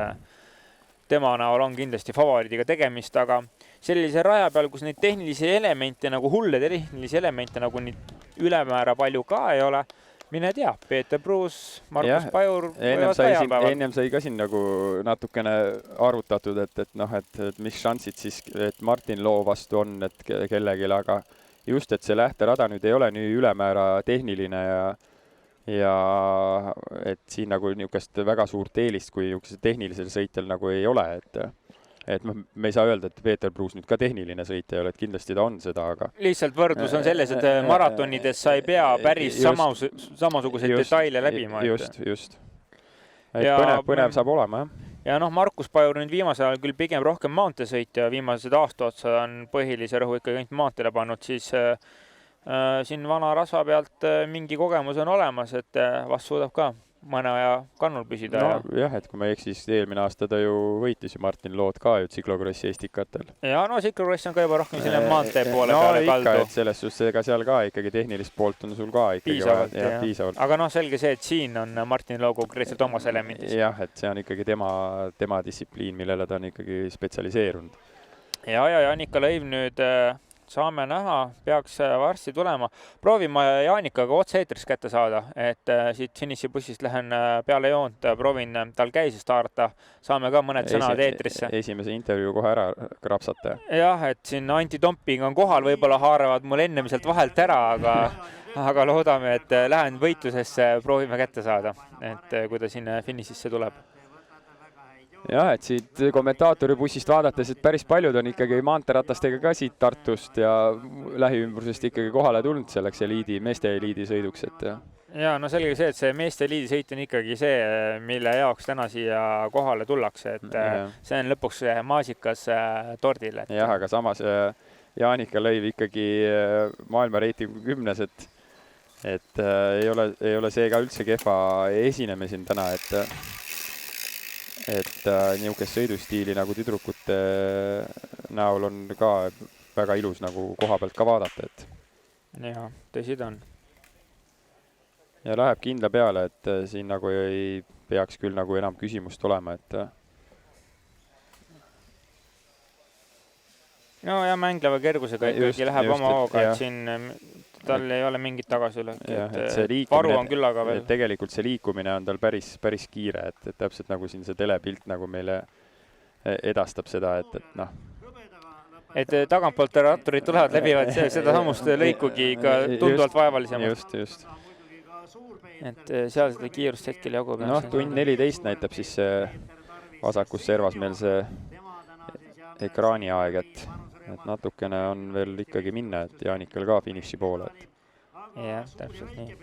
tema näol on kindlasti favoriidiga tegemist, aga sellise raja peal, kus neid tehnilisi elemente, nagu hulle tehnilisi elemente, nagu neid ülemäära palju ka ei ole, mine tea, Peeter Bruus, Markus Pajur võivad päeval. Ennem sai ka siin nagu natukene arutatud, et mis šansid siis, et Martin Loo vastu on, et kellelgi, aga just, et see lähterada nüüd ei ole nii ülemäära tehniline ja et siin nagu niisugust väga suurt eelist, kui niisugusel tehnilisel sõitel nagu ei ole, et me ei saa öelda, et Peeter Bruus nüüd ka tehniline sõitja ei ole, et kindlasti ta on seda, aga lihtsalt võrdlus on selles, et maratonides sa ei pea päris samasuguseid detaile läbima. Just. Et põnev saab olema, jah. Ja noh, Markus Pajur nüüd viimasel ajal küll pigem rohkem maanteesõitja, viimased aasta otsa on põhilise rõhu ikkagi ainult maanteele pannud, siis siin vana rasva pealt mingi kogemus on olemas, et vast suudab ka mõne aja kannul püsida. No jah, et kui ma eksis, eelmine aasta ta ju võitis ju Martin Lood ka ju tsiklokrossi Estikatel. Ja no tsiklokross on ka juba rohkem selline maantee poole peale kaldu. No ikka, et selles suhtes ega seal ka ikkagi tehnilist poolt on sul ka ikkagi piisavalt. Aga noh, selge see, et siin on Martin Loo konkreetselt omas elemendis. Jah, et see on ikkagi tema distsipliin, millele ta on ikkagi spetsialiseerunud. Ja Jaanika Lõiv nüüd saame näha, peaks varsti tulema. Proovin ma Jaanikaga otse-eetris kätte saada, et siit finišibussist lähen peale joont, proovin tal käisest haarata. Saame ka mõned sõnad eetrisse. Esimese intervjuu kohe ära krapsata. Jah, et siin antidumping on kohal, võib-olla haaravad mul ennem sealt vahelt ära, aga loodame, et lähen võitlusesse, proovime kätte saada, et kui ta siin finišisse tuleb. Jah, et siit kommentaatori bussist vaadates, et päris paljud on ikkagi maanteeratastega ka siit Tartust ja lähiümbrusest ikkagi kohale tulnud selleks meeste eliidi sõiduks. Ja no selge see, et see meeste eliidi sõit on ikkagi see, mille jaoks täna siia kohale tullakse, et see on lõpuks maasikas tordil. Jah, aga samas Jaanika Lõiv ikkagi maailma reitingu 10, et ei ole see ka üldse kehva esineme siin täna, et niisugust sõidustiili nagu tüdrukute näol on ka väga ilus nagu koha pealt ka vaadata, et jah, tõsi ta on. Ja läheb kindla peale, et siin nagu ei peaks küll nagu enam küsimust olema, et no ja mängleva kergusega ikkagi läheb oma hooga, et siin tal ei ole mingit tagasilööki, et varu on küll aga veel. Tegelikult see liikumine on tal päris kiire, et täpselt nagu siin see telepilt nagu meile edastab seda, et noh. Et tagantpoolt ratturid tulevad, läbivad seda samust lõikugi ka tunduvalt vaevalisemalt. Just. Et seal seda kiirust hetkel jagub. Noh, tund 14 näitab siis vasakus servas meil see ekraani aeg, et natukene on veel ikkagi minna, et Jaanikal ka finiši poole. Jah, täpselt nii.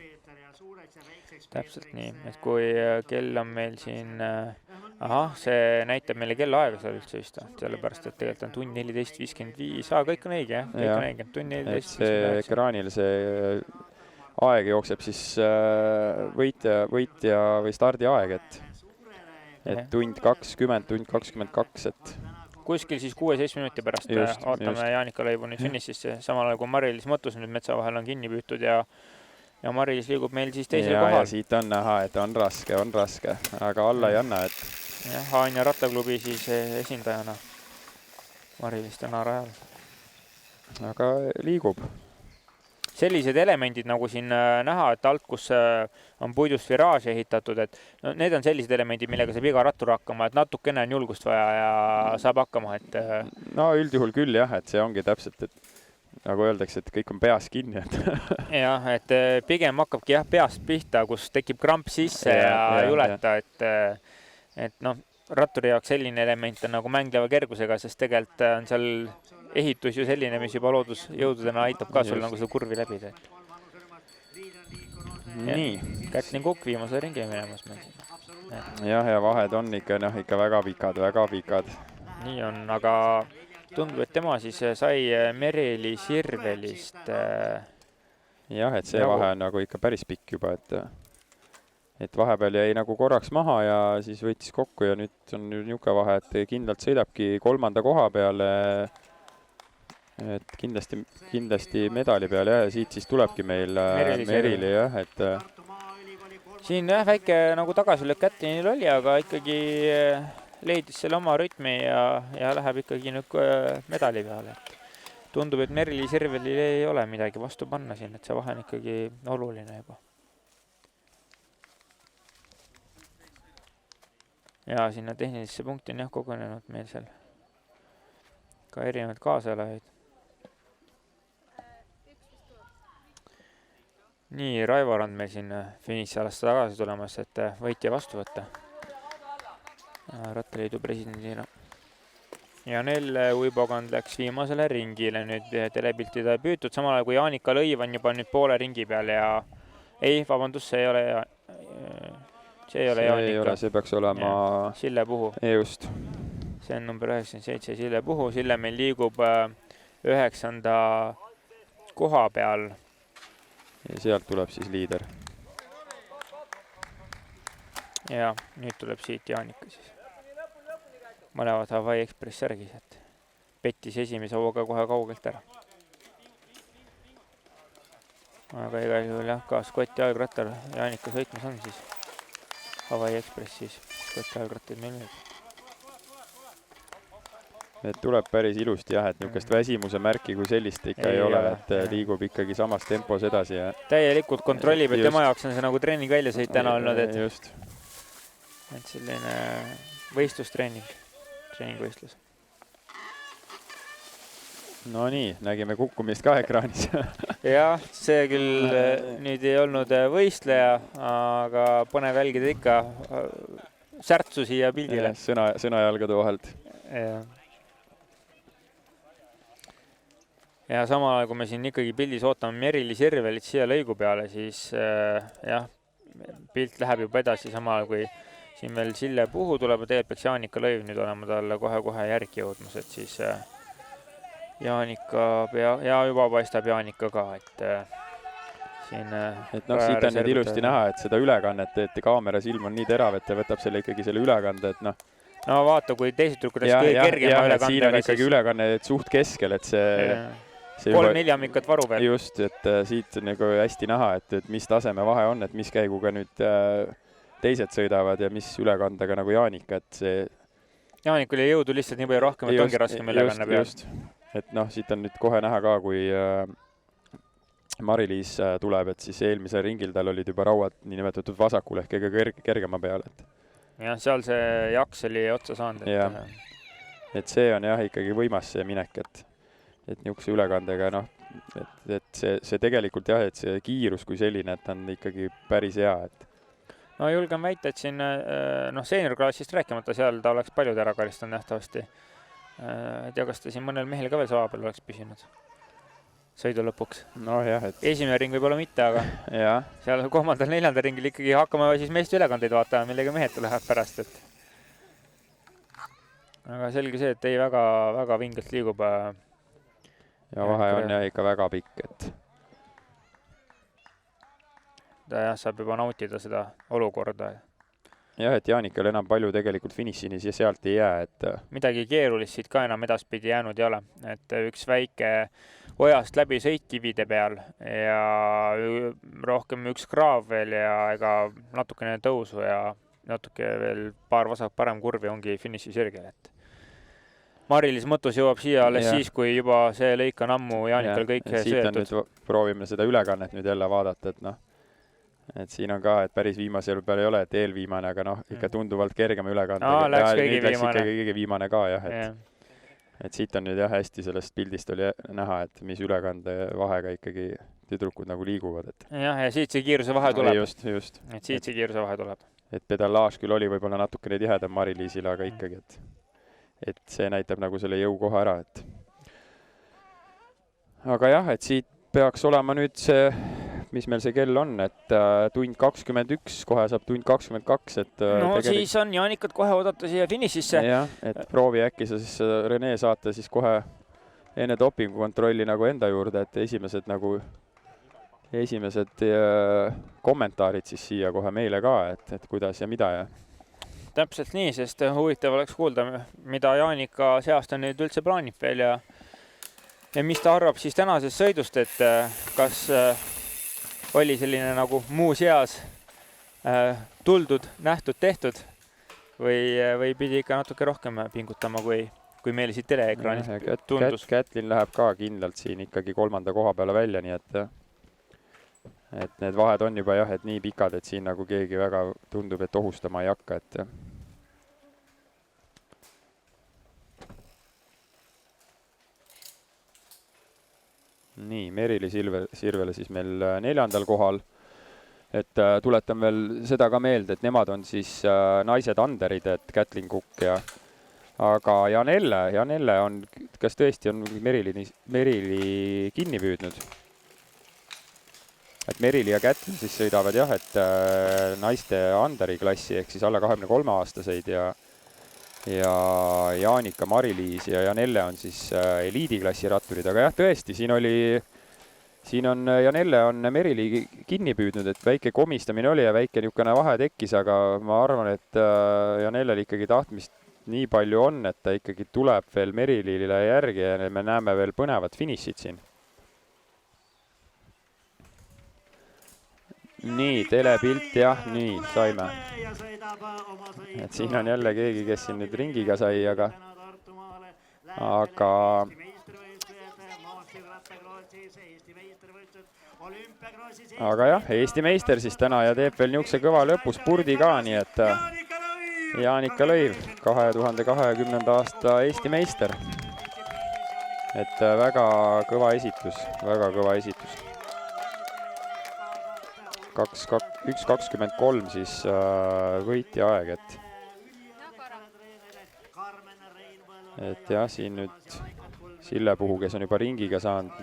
Täpselt nii, et kui kell on meil siin, see näitab meile kellaaega seal üldse vist, sellepärast, et tegelikult on tund 14.55, kõik on õige, kõik on õige, tund 14.55. See ekraanil see aeg jookseb siis võitja või stardi aeg, et tund 20, tund 22, et kuskil siis 6-7 minuti pärast vaatame Jaanika Lõivu nüüd finišisse, samal ajal kui Mari-Liis Mõttus nüüd metsa vahel on kinni püütud ja Mari-Liis liigub meil siis teisele kohal. Ja siit on näha, et on raske, aga alla ei anna, et jah, Haanja rattaklubi siis esindajana Mari-Liis täna rajal. Aga liigub. Sellised elemendid nagu siin näha, et alt, kus on puidust viraaž ehitatud, et need on sellised elemendid, millega saab iga rattur hakkama, et natukene on julgust vaja ja saab hakkama, et no üldjuhul küll jah, et see ongi täpselt, et nagu öeldakse, et kõik on peas kinni, et jah, et pigem hakkabki peast pihta, kus tekib kramp sisse ja juleta, et noh, ratturi jaoks selline element on nagu mängleva kergusega, sest tegelikult on seal ehitus ju selline, mis juba loodusjõududena aitab ka sul nagu seda kurvi läbida. nii. Kätlin Kukk viimase ringi minemas meil siin. Jah, ja vahed on ikka väga pikad, väga pikad. Nii on, aga tundub, et tema siis sai Mereli Sirvelist. Jah, et see vahe on nagu ikka päris pikk juba, et vahepeal jäi nagu korraks maha ja siis võttis kokku ja nüüd on niuke vahe, et kindlalt sõidabki 3. koha peale. Et kindlasti medali peale ja siit siis tulebki meil Merili jah, et siin jah, väike nagu tagasilöök Kätlinil oli, aga ikkagi leidis selle oma rütmi ja läheb ikkagi nüüd medali peale. Tundub, et Merili Sirvelil ei ole midagi vastu panna siin, et see vahe on ikkagi oluline juba. Ja sinna tehnilisse punkti on jah kogunenud meil seal ka erinevad kaasalaid. Nii, Raivo Rand meil siin finišialast tagasi tulemas, et võitja vastu võtta Rattaliidu presidendina. Ja Nelle Uibogand läks viimasele ringile, nüüd telepiltida ei püütud, samal ajal kui Jaanika Lõiv on juba nüüd poole ringi peal ja ei, vabandust, see ei ole Jaanika. See peaks olema Sille Puhu. Just. See on number 97 Sille Puhu. Sille meil liigub 9. koha peal. Ja sealt tuleb siis liider. Ja nüüd tuleb siit Jaanika siis. Mõlevad Hawaii Express särgis, et pettis esimese hooga kohe kaugelt ära. Aga igal juhul jah, ka Scotti jalgrattar Jaanika sõitmas on siis Hawaii Express siis. Scotti jalgrattid meil nüüd. Et tuleb päris ilusti jah, et niukest väsimuse märki kui sellist ikka ei ole, et liigub ikkagi samas tempos edasi. Ja täielikult kontrollib, et tema jaoks on see nagu treening välja sõit täna olnud, et just. Et selline treeningvõistlus. No nii, nägime kukkumist ka ekraanis. Jah, see küll nüüd ei olnud võistleja, aga põnev jälgida ikka särtsu siia pildile. Sõnajalgade vahelt. Ja samal ajal, kui me siin ikkagi pildis ootame Merili Sirvelit siia lõigu peale, siis jah, pilt läheb juba edasi samal ajal, kui siin veel Sille Puhu tuleb ja tegelikult peaks Jaanika Lõiv nüüd olema talle kohe järgi jõudmas, et siis Jaanika ja juba paistab Jaanika ka, et siin et noh, siit on nüüd ilusti näha, et seda ülekannet, et kaamera silm on nii terav, et ta võtab selle ikkagi selle ülekande, et noh. No vaata, kui teised trükkudes kõige kergema ülekandega. Siin on ikkagi ülekanne suht keskel, et see 3-4 amikat varu peal. Just, et siit on nagu hästi näha, et mis taseme vahe on, et mis käiguga nüüd teised sõidavad ja mis ülekandega nagu Jaanika, et see Jaanik oli jõudu lihtsalt nii palju rohkem, et ongi raskem ülekanne peal. Just, et noh, siit on nüüd kohe näha ka, kui Mari-Liis tuleb, et siis eelmisel ringil tal olid juba rauad niinimetatud vasakul ehk kergema peal. Jah, seal see jaks oli otsa saanud. Et see on jah ikkagi võimas see minek, et niisuguse ülekandega, noh, et see tegelikult jah, et see kiirus kui selline, et on ikkagi päris hea, et no julgen väita, et siin seeniorklassist rääkimata seal ta oleks paljud ära karistanud nähtavasti. Et kas ta siin mõnel mehel ka veel sama peal oleks püsinud sõidu lõpuks. No jah, et esimene ring võib-olla mitte, aga seal 3.-4. ringil ikkagi hakkame siis meeste ülekandeid vaatama, millega mehed läheb pärast. Aga selge see, et ei väga vingelt liigub. Ja vahe on jah ikka väga pikk, et ta jah saab juba nautida seda olukorda. Jah, et Jaanikal enam palju tegelikult finišinis ja sealt ei jää, et midagi keerulist siit ka enam edaspidi jäänud ei ole, et üks väike ojast läbi sõitkivide peal ja rohkem üks kraav veel ja ega natukene tõusu ja natuke veel paar parem kurvi ongi finiši sirgel, et Mari-Liis Mõttus jõuab siia alles siis, kui juba see lõik on ammu Jaanikal kõik söötud. Siit on nüüd, proovime seda ülekannet nüüd jälle vaadata, et noh, et siin on ka, et päris viimasel peal ei ole, et eelviimane, aga noh, ikka tunduvalt kergema ülekandega. Läks kõige viimane ka, jah, et siit on nüüd jah hästi sellest pildist oli näha, et mis ülekande vahega ikkagi tüdrukud nagu liiguvad. Jah, ja siit see kiiruse vahe tuleb. Just. Et siit see kiiruse vahe tuleb. Et pedalaaž küll oli võib-olla natukene tihedam Mari-Liisile, aga ikkagi, et see näitab nagu selle jõukoha ära, et aga jah, et siit peaks olema nüüd see mis meil see kell on, et tund 21, kohe saab tund 22, et no siis on Jaanikat kohe oodata siia finišisse. jah, et proovi äkki sa siis Rene saata siis kohe enne dopingukontrolli nagu enda juurde, et esimesed kommentaarid siis siia kohe meile ka, et kuidas ja mida ja täpselt nii, sest huvitav oleks kuulda, mida Jaanika see aasta nüüd üldse plaanib veel ja mis ta arvab siis tänasest sõidust, et kas oli selline nagu muus eas tuldud, nähtud, tehtud või pidi ikka natuke rohkem pingutama, kui meil siit teleekraanist tundus. Kätlin läheb ka kindlalt siin ikkagi 3. koha peale välja, nii et need vahed on juba jah, et nii pikad, et siin nagu keegi väga tundub, et ohustama ei hakka, et nii, Merili Sirvele siis meil 4. kohal, et tuletan veel seda ka meelde, et nemad on siis naised anderid, et Kätlin Kukk ja aga Janelle on, kas tõesti on Merili kinni püüdnud? Et Merili ja Kätlin siis sõidavad jah, et naiste anderi klassi ehk siis alla 23-aastaseid ja Jaanika, Mari-Liis ja Janelle on siis eliidiklassi ratturid, aga jah, tõesti, siin on Janelle on Merili kinni püüdnud, et väike komistamine oli ja väike niisugune vahe tekkis, aga ma arvan, et Janellel ikkagi tahtmist nii palju on, et ta ikkagi tuleb veel Merilile järgi ja me näeme veel põnevad finišid siin. Nii, telepilt jah, nii, saime. Et siin on jälle keegi, kes siin nüüd ringiga sai, aga jah, Eesti meister siis täna ja teeb veel niisuguse kõva lõpuspurdi ka, nii et Jaanika Lõiv, 2020. aasta Eesti meister. Et väga kõva esitus, väga kõva esitus. 1.23 siis võitja aeg, et jah, siin nüüd Sille puhul, kes on juba ringiga saanud.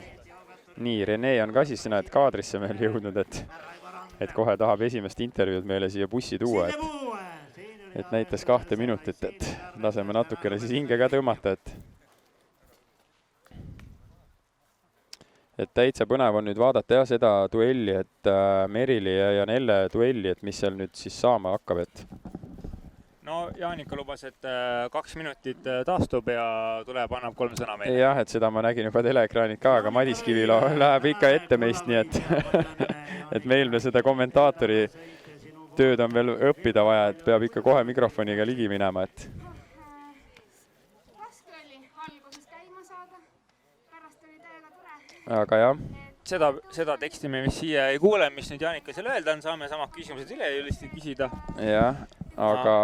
Nii, Rene on ka siis näed kaadrisse meil jõudnud, et kohe tahab esimest intervjuud meile siia bussi tuua, et näitas 2 minutit, et laseme natukene siis hinge ka tõmmata, et täitsa põnev on nüüd vaadata jah seda duelli, et Merili ja Janelle duelli, et mis seal nüüd siis saama hakkab, et no Jaanika lubas, et 2 minutit taastub ja tuleb, annab 3 sõna meile. jah, et seda ma nägin juba teleekraanid ka, aga Madis Kivilo läheb ikka ette meist, nii et meil seda kommentaatori tööd on veel õppida vaja, et peab ikka kohe mikrofoniga ligi minema, et aga jah. Seda teksti me vist siia ei kuule, mis nüüd Jaanika seal öelda on, saame samad küsimused üle küsida. Jah, aga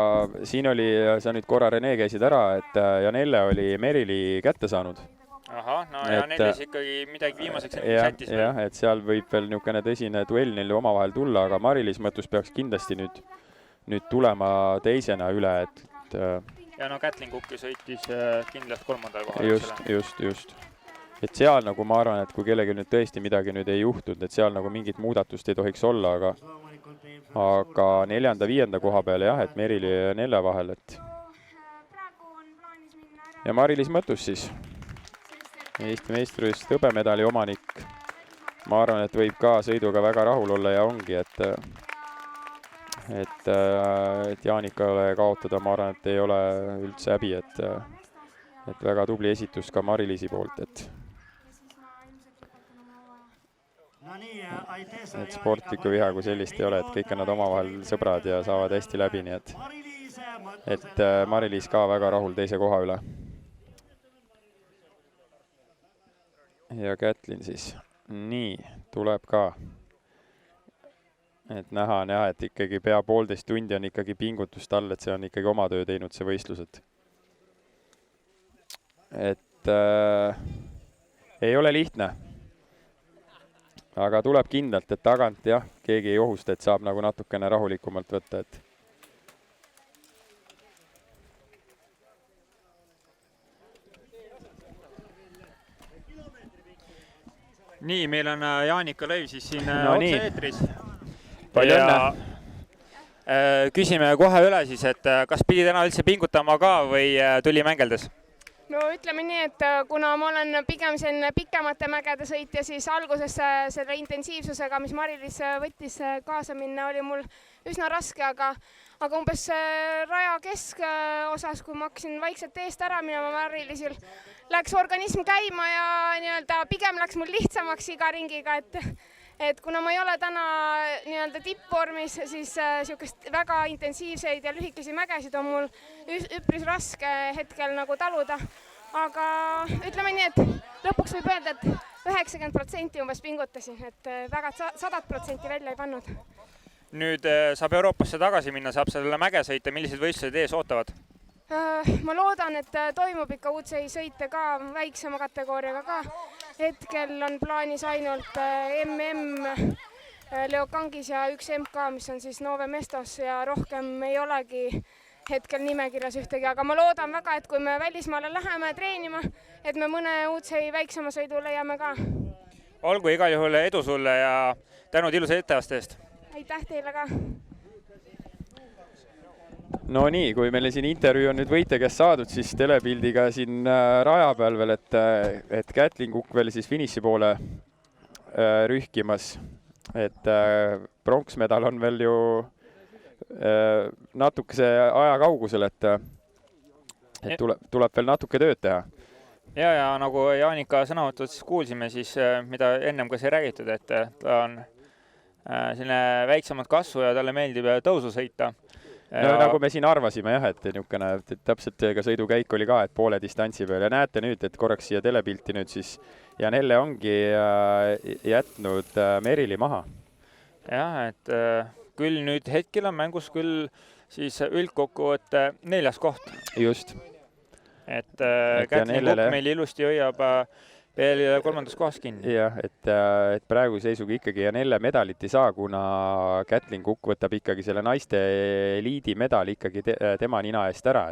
siin oli, sa nüüd korra Rene käisid ära, et Janelle oli Merili kätte saanud. Ahah, no Janelles ikkagi midagi viimaseks sättis. Jah, et seal võib veel niisugune tõsine duell neil omavahel tulla, aga Mari-Liis mõttus peaks kindlasti nüüd tulema teisena üle, et ja no Kätlin Kukk sõitis kindlalt 3. kohal. Just. Et seal nagu ma arvan, et kui kellegi nüüd tõesti midagi nüüd ei juhtunud, et seal nagu mingit muudatust ei tohiks olla, aga 4. 5. koha peale jah, et Merili ja Janelle vahel, et ja Mari-Liis Mõttus siis, Eesti meistrivõistluste hõbemedali omanik. Ma arvan, et võib ka sõiduga väga rahul olla ja ongi, et Jaanikale kaotada, ma arvan, et ei ole üldse häbi, et väga tubli esitus ka Mari-Liisi poolt, et sportlikku viha kui sellist ei ole, et kõik on nad omavahel sõbrad ja saavad hästi läbi, nii et Mari-Liis ka väga rahul teise koha üle. Ja Kätlin siis. Nii, tuleb ka. Et näha on jah, et ikkagi pea 1,5 tundi on ikkagi pingutust all, et see on ikkagi oma töö teinud see võistlused. Et ei ole lihtne. Aga tuleb kindlalt, et tagant jah, keegi ei ohusta, et saab nagu natukene rahulikumalt võtta, et nii, meil on Jaanika Lõiv siis siin otse-eetris. Palju õnne! Küsime kohe üle siis, et kas pidi täna üldse pingutama ka või tuli mängeldes? No ütleme nii, et kuna ma olen pigem selline pikemate mägede sõitja, siis alguses selle intensiivsusega, mis Mari-Liis võttis kaasa minna, oli mul üsna raske, aga umbes raja keskosas, kui ma hakkasin vaikselt eest ära minema Mari-Liisil, läks organism käima ja pigem läks mul lihtsamaks iga ringiga, et kuna ma ei ole täna tippvormis, siis niisugust väga intensiivseid ja lühikesi mägesid on mul üpris raske hetkel nagu taluda. Aga ütleme nii, et lõpuks võib öelda, et 90% umbes pingutasin, et väga 100% välja ei pannud. Nüüd saab Euroopasse tagasi minna, saab selle mäge sõita, millised võistlused ees ootavad? Ma loodan, et toimub ikka UCI sõite ka, väiksema kategooriaga ka. Hetkel on plaanis ainult MM Leokangis ja üks MK, mis on siis Nove Mestos ja rohkem ei olegi hetkel nimekirjas ühtegi, aga ma loodan väga, et kui me välismaale läheme treenima, et me mõne UCI väiksema sõidu leiame ka. Olgu igal juhul edu sulle ja tänud ilusa etteaste eest. Aitäh teile ka. No nii, kui meile siin intervjuu on nüüd võitja käest saadud, siis telepildiga siin raja peal veel, et Kätlin Kukk veel siis finiši poole rühkimas. Et pronksmedal on veel ju natukese aja kaugusel, et tuleb veel natuke tööd teha. Ja nagu Jaanika sõnavõtud kuulsime, siis mida ennem ka see räägitud, et ta on selline väiksemat kasvu ja talle meeldib tõusu sõita. No nagu me siin arvasime jah, et niisugune täpselt ka sõidukäik oli ka, et poole distantsi peal ja näete nüüd, et korraks siia telepilti nüüd siis Janelle ongi jätnud Merili maha. Jah, et küll nüüd hetkel on mängus küll siis üldkokkuvõtte 4. koht. Just. Et Kätlin Kukk meil ilusti hoiab veel 3. kohas kinni. Jah, et praegu seisuga ikkagi Janelle medalit ei saa, kuna Kätlin Kukk võtab ikkagi selle naiste eliidi medali ikkagi tema nina eest ära.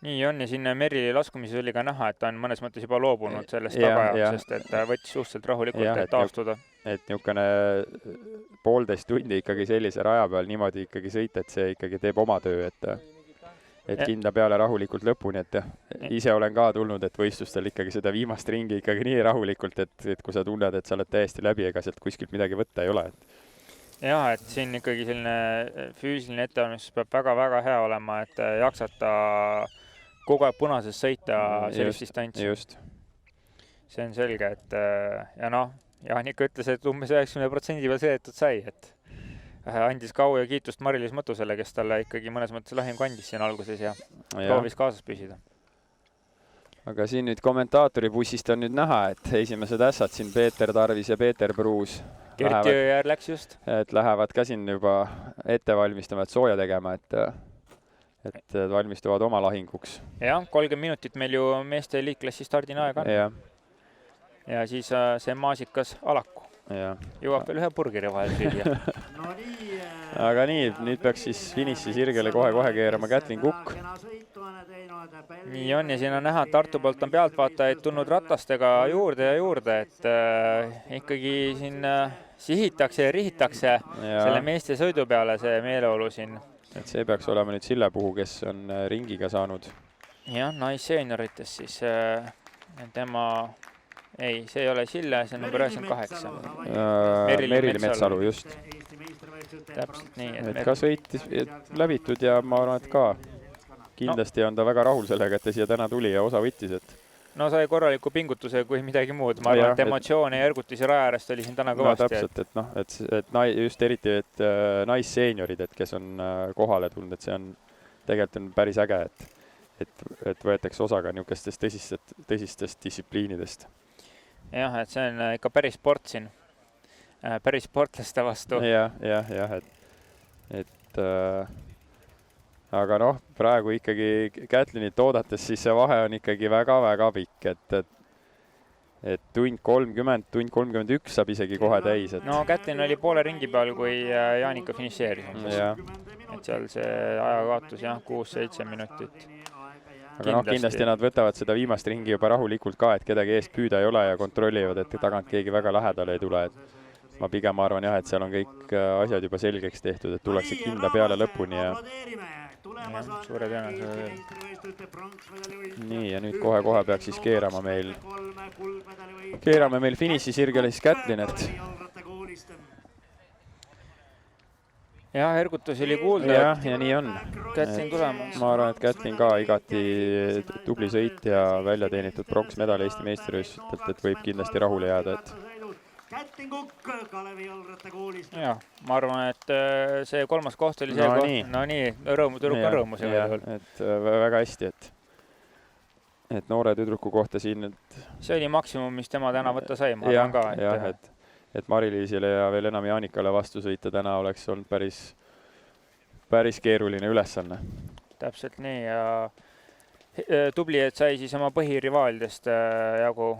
Nii on ja siin Merili laskumises oli ka näha, et ta on mõnes mõttes juba loobunud sellest tagajaoksest, et võttis suhteliselt rahulikult, et taastuda. Et niisugune 1,5 tundi ikkagi sellise raja peal niimoodi ikkagi sõita, et see ikkagi teeb oma töö, et kindla peale rahulikult lõpuni, et ise olen ka tulnud, et võistlustel ikkagi seda viimast ringi ikkagi nii rahulikult, et kui sa tunned, et sa oled täiesti läbi, ega sealt kuskilt midagi võtta ei ole. Jah, et siin ikkagi selline füüsiline ettevalmistus peab väga-väga hea olema, et jaksata kogu aeg punases sõita sellist distantsi. Just. See on selge, et ja Jaanika ütles, et umbes 90% peal sõidetud sai, et andis kau ja kiitust Mari-Liis Mõttusele, kes talle ikkagi mõnes mõttes lahim kandis siin alguses ja proovis kaasas püsida. Aga siin nüüd kommentaatori bussist on nüüd näha, et esimesed ässad siin Peeter Tarvis ja Peeter Pruus Kerti Jõeäär läks just. Et lähevad ka siin juba ette valmistama, et sooja tegema, et valmistuvad oma lahinguks. Jah, 30 minutit meil ju meeste liitklassi stardin aega on. Ja siis see maasikas Alaku. Jõuab veel ühe burgeri vahel süüa. Aga nii, nüüd peaks siis finiši sirgele kohe keerama Kätlin Kukk. Nii on ja siin on näha, et Tartu poolt on pealtvaatajaid tulnud ratastega juurde, et ikkagi siin sihitakse ja rihitakse selle meeste sõidu peale see meeleolu siin. Et see peaks olema nüüd Sille Puhu, kes on ringiga saanud. Jah, naisseeniorites siis tema... Ei, see ei ole Sille, see on number 98. Merili Metsalu, just. Täpselt nii. Et ka sõitis läbitud ja ma arvan, et ka kindlasti on ta väga rahul sellega, et ta siia täna tuli ja osa võttis. No sai korraliku pingutuse kui midagi muud. Ma arvan, et emotsioone ja ergutusi raja äärest oli siin täna kõvasti. No täpselt, et just eriti naisseenioorid, kes on kohale tulnud, et see on tegelikult päris äge, et võetakse osa ka niisugustest tõsistest distsipliinidest. Jah, et see on ikka päris sport siin, päris sportlaste vastu. Jah, aga praegu ikkagi Kätlinit oodates, siis see vahe on ikkagi väga-väga pikk, et tund 30, tund 31 saab isegi kohe täis. No Kätlin oli poole ringi peal, kui Jaanika finišeeris. Et seal see ajakaotus 6-7 minutit. aga noh, kindlasti nad võtavad seda viimast ringi juba rahulikult ka, et kedagi eest püüda ei ole ja kontrollivad, et tagant keegi väga lähedale ei tule. Et ma pigem arvan jah, et seal on kõik asjad juba selgeks tehtud, et tullakse kinda peale lõpuni ja suure tõenäosusega. nii, ja nüüd kohe-kohe peaks siis keerama meil finišisirgele siis Kätlinet. jah, ergutus oli kuulda. ja nii on. Kätlin tulemas. ma arvan, et Kätlin ka igati tubli sõit ja välja teenitud pronksmedal Eesti meistrivõistlustelt, et võib kindlasti rahule jääda, et Kätlin Kukk Kalevi jalgrattakoolist. jah, ma arvan, et see kolmas koht oli see koht. No nii, tüdruk on rõõmus. Et väga hästi, et noore tüdruku kohta siin. See oli maksimum, mis tema täna võtta sai. Ma arvan ka, et Mari-Liisile ja veel enam Jaanikale vastu sõita täna oleks olnud päris keeruline ülesanne. Täpselt nii ja tubli, et sai siis oma põhirivaalidest jagu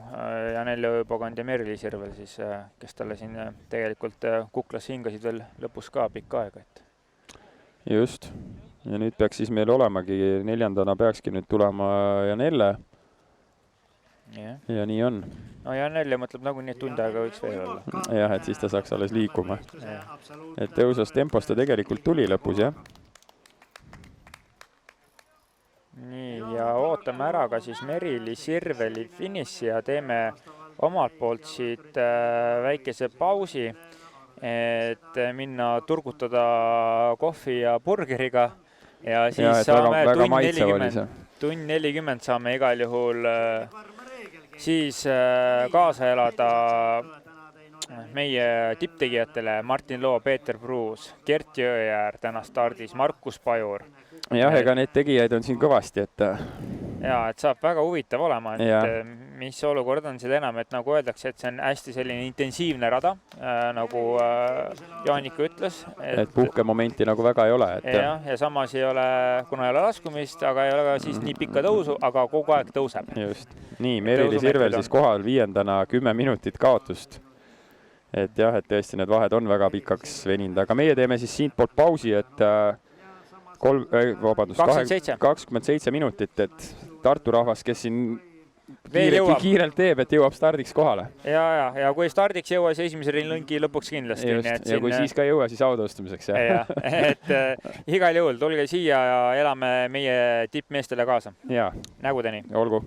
Janelle Ööpogand ja Merli Sirvel, siis, kes talle siin tegelikult kuklas hingasid veel lõpus ka pikka aega. Just. Ja nüüd peaks siis meil olemagi, 4. peakski nüüd tulema Janelle. Ja nii on. No Janelle mõtleb nagu nii, et tund aega võiks veel olla. Jah, et siis ta saaks alles liikuma. Et tõusas tempos ta tegelikult tuli lõpus, jah. Nii, ja ootame ära ka siis Merili Sirveli finiši ja teeme omalt poolt siit väikese pausi, et minna turgutada kohvi ja burgeriga ja siis saame tund 40 saame igal juhul siis kaasa elada meie tipptegijatele Martin Loo, Peeter Pruus, Gert Jõeäär täna stardis, Markus Pajur. Jah, ega neid tegijaid on siin kõvasti, et ja, et saab väga huvitav olema, et mis olukord on seda enam, et nagu öeldakse, et see on hästi selline intensiivne rada, nagu Jaanika ütles. Et puhkemomenti nagu väga ei ole. Ja samas ei ole, kuna ei ole laskumist, aga ei ole ka siis nii pikka tõusu, aga kogu aeg tõuseb. Just. Nii, Merili Sirvel siis kohal 5. 10 minutit kaotust. Et jah, et tõesti need vahed on väga pikaks veninud, aga meie teeme siis siit poolt pausi, et 27 minutit, et Tartu rahvas, kes siin kiirelt teeb, et jõuab stardiks kohale. Ja kui stardiks jõua, siis esimese ringi lõpuks kindlasti. Just, ja kui siis ka jõua, siis autõustamiseks. Et igal juhul tulge siia ja elame meie tippmeestele kaasa. Nägudeni. Olgu.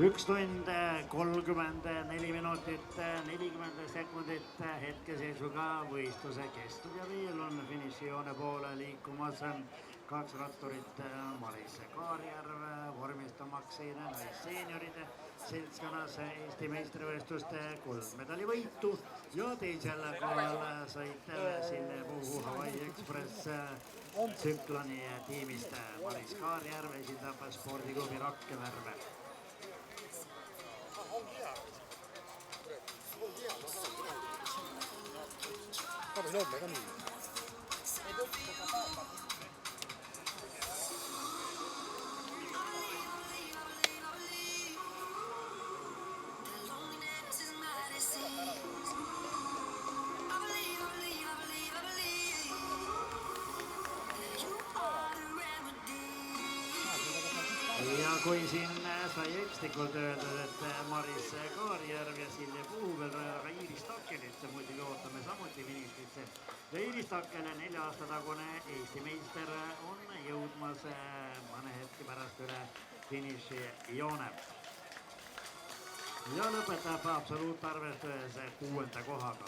Üks tund 34 minutit, 40 sekundit hetkeseisuga võistluse kestud ja veel on finišijoone poole liikumas 2 ratturit Maris Kaarjärv vormistamaks siin naisseenioride seltskonnas Eesti meistrivõistluste kuldmedalivõitu ja teisel kohal sõitel Sille Puhu Hawaii Express tsükloni tiimist Maris Kaarjärv esindab spordiklubi Rakvere. Ja kui siin sai ekslikult öeldud, et Maris Kaarjärv ja Silje Puhvel aga Iiris Takkenit muidugi ootame samuti finišisse. Ja Iiris Takken, 4 aasta tagune Eesti meister, on jõudmas mõne hetke pärast üle finišijoone. Ja lõpetab absoluutarvestuses 6. kohaga.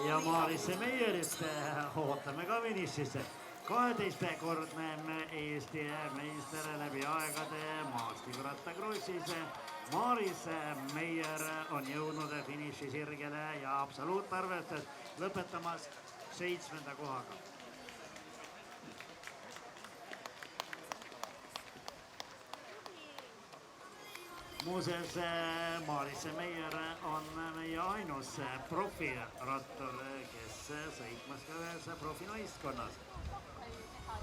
ja Maris Meierist ootame ka finišisse. 12-kordne Eesti meister läbi aegade maastikurattakrossis. Maris Meier on jõudnud finiši sirgele ja absoluutarvestus lõpetamas 7. kohaga. Muuseas, Maris Meier on meie ainus profirattur, kes sõitmas ka ühes profinaistkonnas.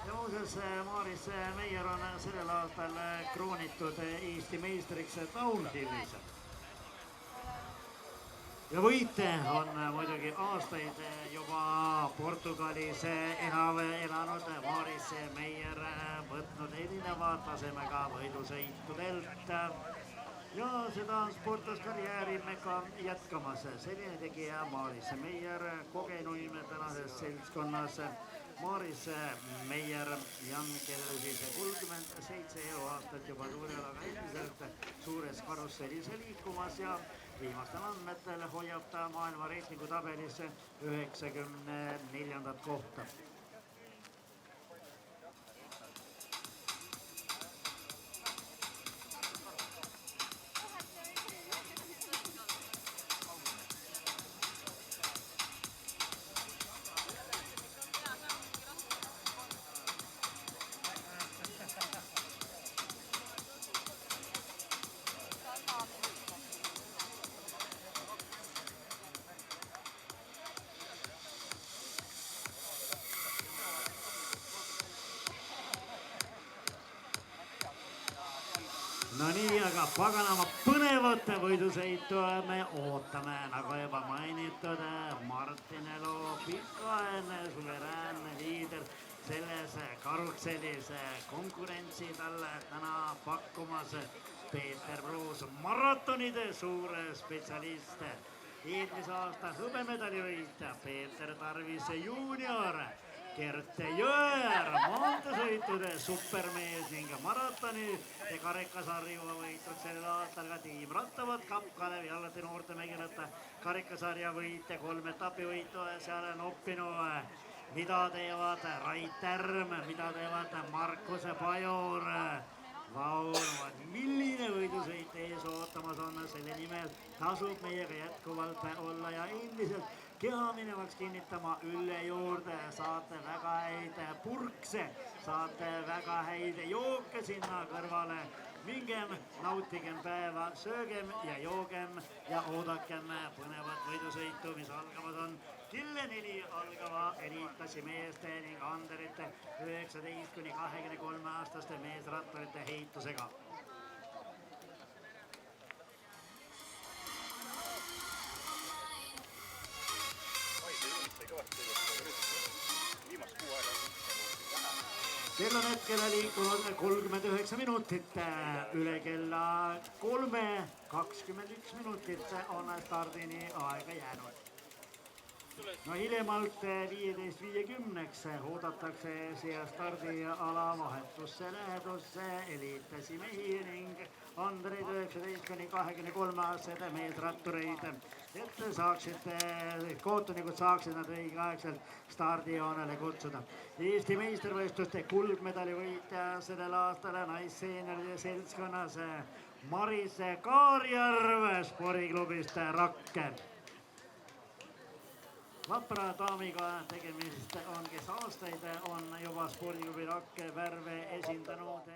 Ja muuseas, Maris Meier on sellel aastal kroonitud Eesti meistriks downhillis. Ja võite on muidugi aastaid juba Portugalis elanud Maris Meier võtnud erineva tasemega võidusõitudelt. Ja seda on sportlaskarjääri ka jätkamas. Selline tegija Maris Meier kogenuim tänases seltskonnas. Maris Meier, Jan, kellel siis 37 eluaastat juba tuurelaga endiselt suures karussellis liikumas ja viimastel andmetel hoiab ta maailma reitingu tabelis 94. kohta. No nii, aga paganama põnevat võidusõitu me ootame, nagu juba mainitud, Martin Elo, pikaajaline suveräänne liider selles karussellis. Konkurentsi talle täna pakkumas Peeter Pruus, maratonide suur spetsialist. Eelmise aasta hõbemedalivõitja Peeter Tarvis juunior, Gert Jõer, maanteesõitude supermees ning maratoni ja karikasarju võitnud sellel aastal ka tiim Rattavad Kapp, Kalevi Allati noortemängijate karikasarja võitja, 3 etapivõitu seal on oppinud, mida teevad Rait Tärm, mida teevad Markus Pajur. Vau, milline võidusõit ees ootamas on, selle nimel tasub meiega jätkuvalt olla ja endiselt keha minevaks kinnitama Ülle juurde. Saate väga häid purkse, saate väga häid jooke sinna kõrvale. Mingem, nautigem päeva, söögem ja joogem ja oodakem põnevat võidusõitu, mis algamas on kella 4 algava eliitklassi meeste ning anderite 19–23 aastaste meesratturite heitusega. Kell on hetkel liikunud 39 minutit, üle kella 3, 21 minutit on stardini aega jäänud. No hiljemalt 15.50 oodatakse siia stardiala vahetusse lähedusse eliitlasi mehi ning andreid 19–23 aastaseid meesrattureid, et kohtunikud saaksid nad õigeaegselt stardijoonele kutsuda. Eesti meistrivõistluste kuldmedali võitja sellel aastal naisseeneride seltskonnas Maris Kaarjärv spordiklubist Rakke. Vapra daamiga tegemist on, kes aastaid on juba spordiklubi Rakke värve esindanud.